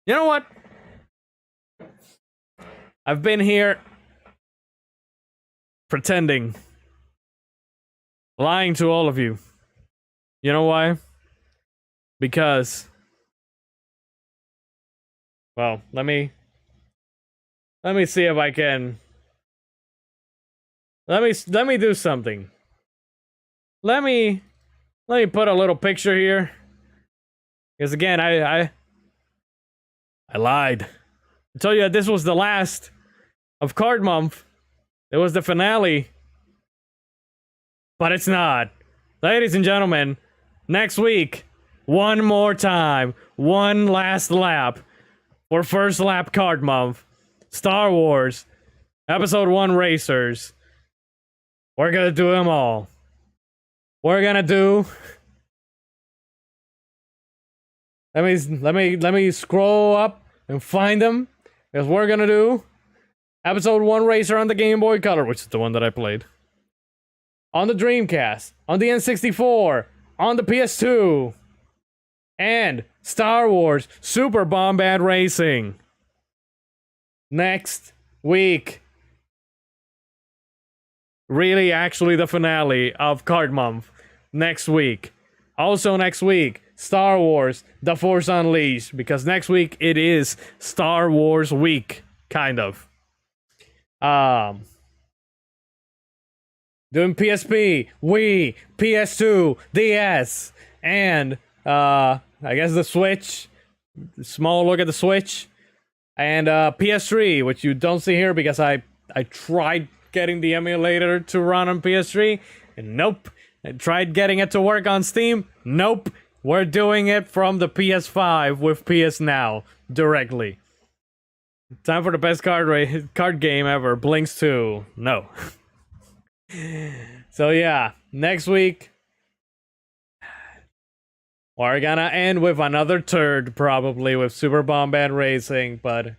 Speaker 1: You know what? I've been here pretending, lying to all of you. You know why? Because, well, let me see if I can. Let me do something. Let me put a little picture here. Because again, I lied. I told you that this was the last of Card Month. It was the finale. But it's not. Ladies and gentlemen, next week, one more time, one last lap for First Lap Card Month. Star Wars, Episode 1 Racers. We're gonna do them all. We're gonna do... Let me scroll up and find them. Because we're gonna do Episode 1 Racer on the Game Boy Color, which is the one that I played. On the Dreamcast, on the N64, on the PS2, and Star Wars Super Bombad Racing. Next week. Really, actually, the finale of Card Month. Next week. Also next week, Star Wars The Force Unleashed. Because next week, it is Star Wars week. Kind of. Doing PSP, Wii, PS2, DS, and I guess the Switch. Small look at the Switch. And PS3, which you don't see here because I tried getting the emulator to run on PS3, and nope. I tried getting it to work on Steam, nope. We're doing it from the PS5 with PS Now directly. Time for the best card game ever, Blinks 2. No. So yeah, next week we're gonna end with another turd, probably with Super Bombad Racing, but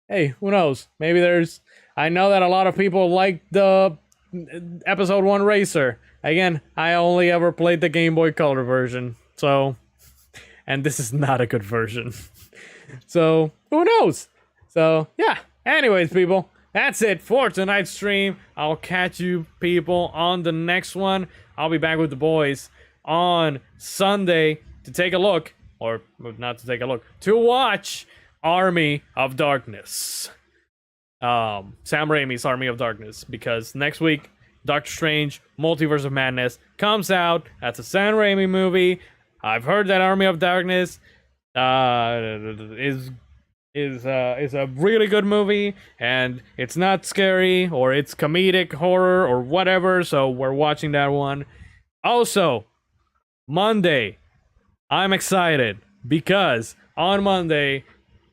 Speaker 1: hey, who knows? Maybe there's... I know that a lot of people like the Episode 1 Racer. Again, I only ever played the Game Boy Color version, so... And this is not a good version. So, who knows? So, yeah. Anyways, people, that's it for tonight's stream. I'll catch you people on the next one. I'll be back with the boys on Sunday to take a look, or not to take a look, to watch Army of Darkness. Sam Raimi's Army of Darkness, because next week, Doctor Strange, Multiverse of Madness comes out. That's a Sam Raimi movie. I've heard that Army of Darkness is a really good movie, and it's not scary, or it's comedic horror, or whatever, so we're watching that one. Also, Monday, I'm excited, because on Monday,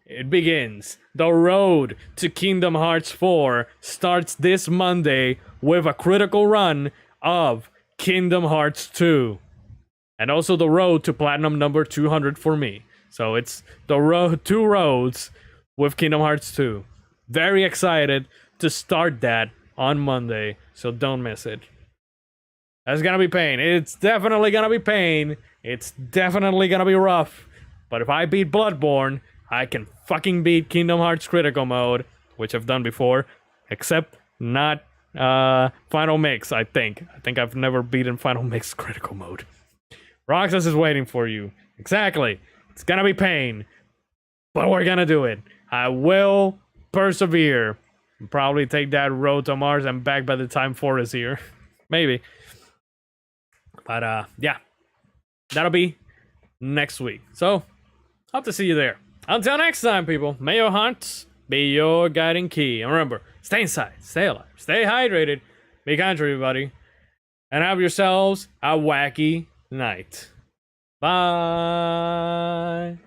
Speaker 1: it begins. The road to Kingdom Hearts 4 starts this Monday with a critical run of Kingdom Hearts 2. And also the road to Platinum number 200 for me. So it's the two roads with Kingdom Hearts 2. Very excited to start that on Monday, so don't miss it. That's gonna be pain. It's definitely gonna be pain. It's definitely gonna be rough. But if I beat Bloodborne, I can fucking beat Kingdom Hearts Critical Mode, which I've done before, except not Final Mix, I think. I think I've never beaten Final Mix Critical Mode. Roxas is waiting for you. Exactly. It's gonna be pain. But we're gonna do it. I will persevere. Probably take that road to Mars and back by the time 4 is here. Maybe. But yeah. That'll be next week. So, hope to see you there. Until next time, people, may your hearts be your guiding key. And remember, stay inside, stay alive, stay hydrated, be kind to everybody, and have yourselves a wacky night. Bye.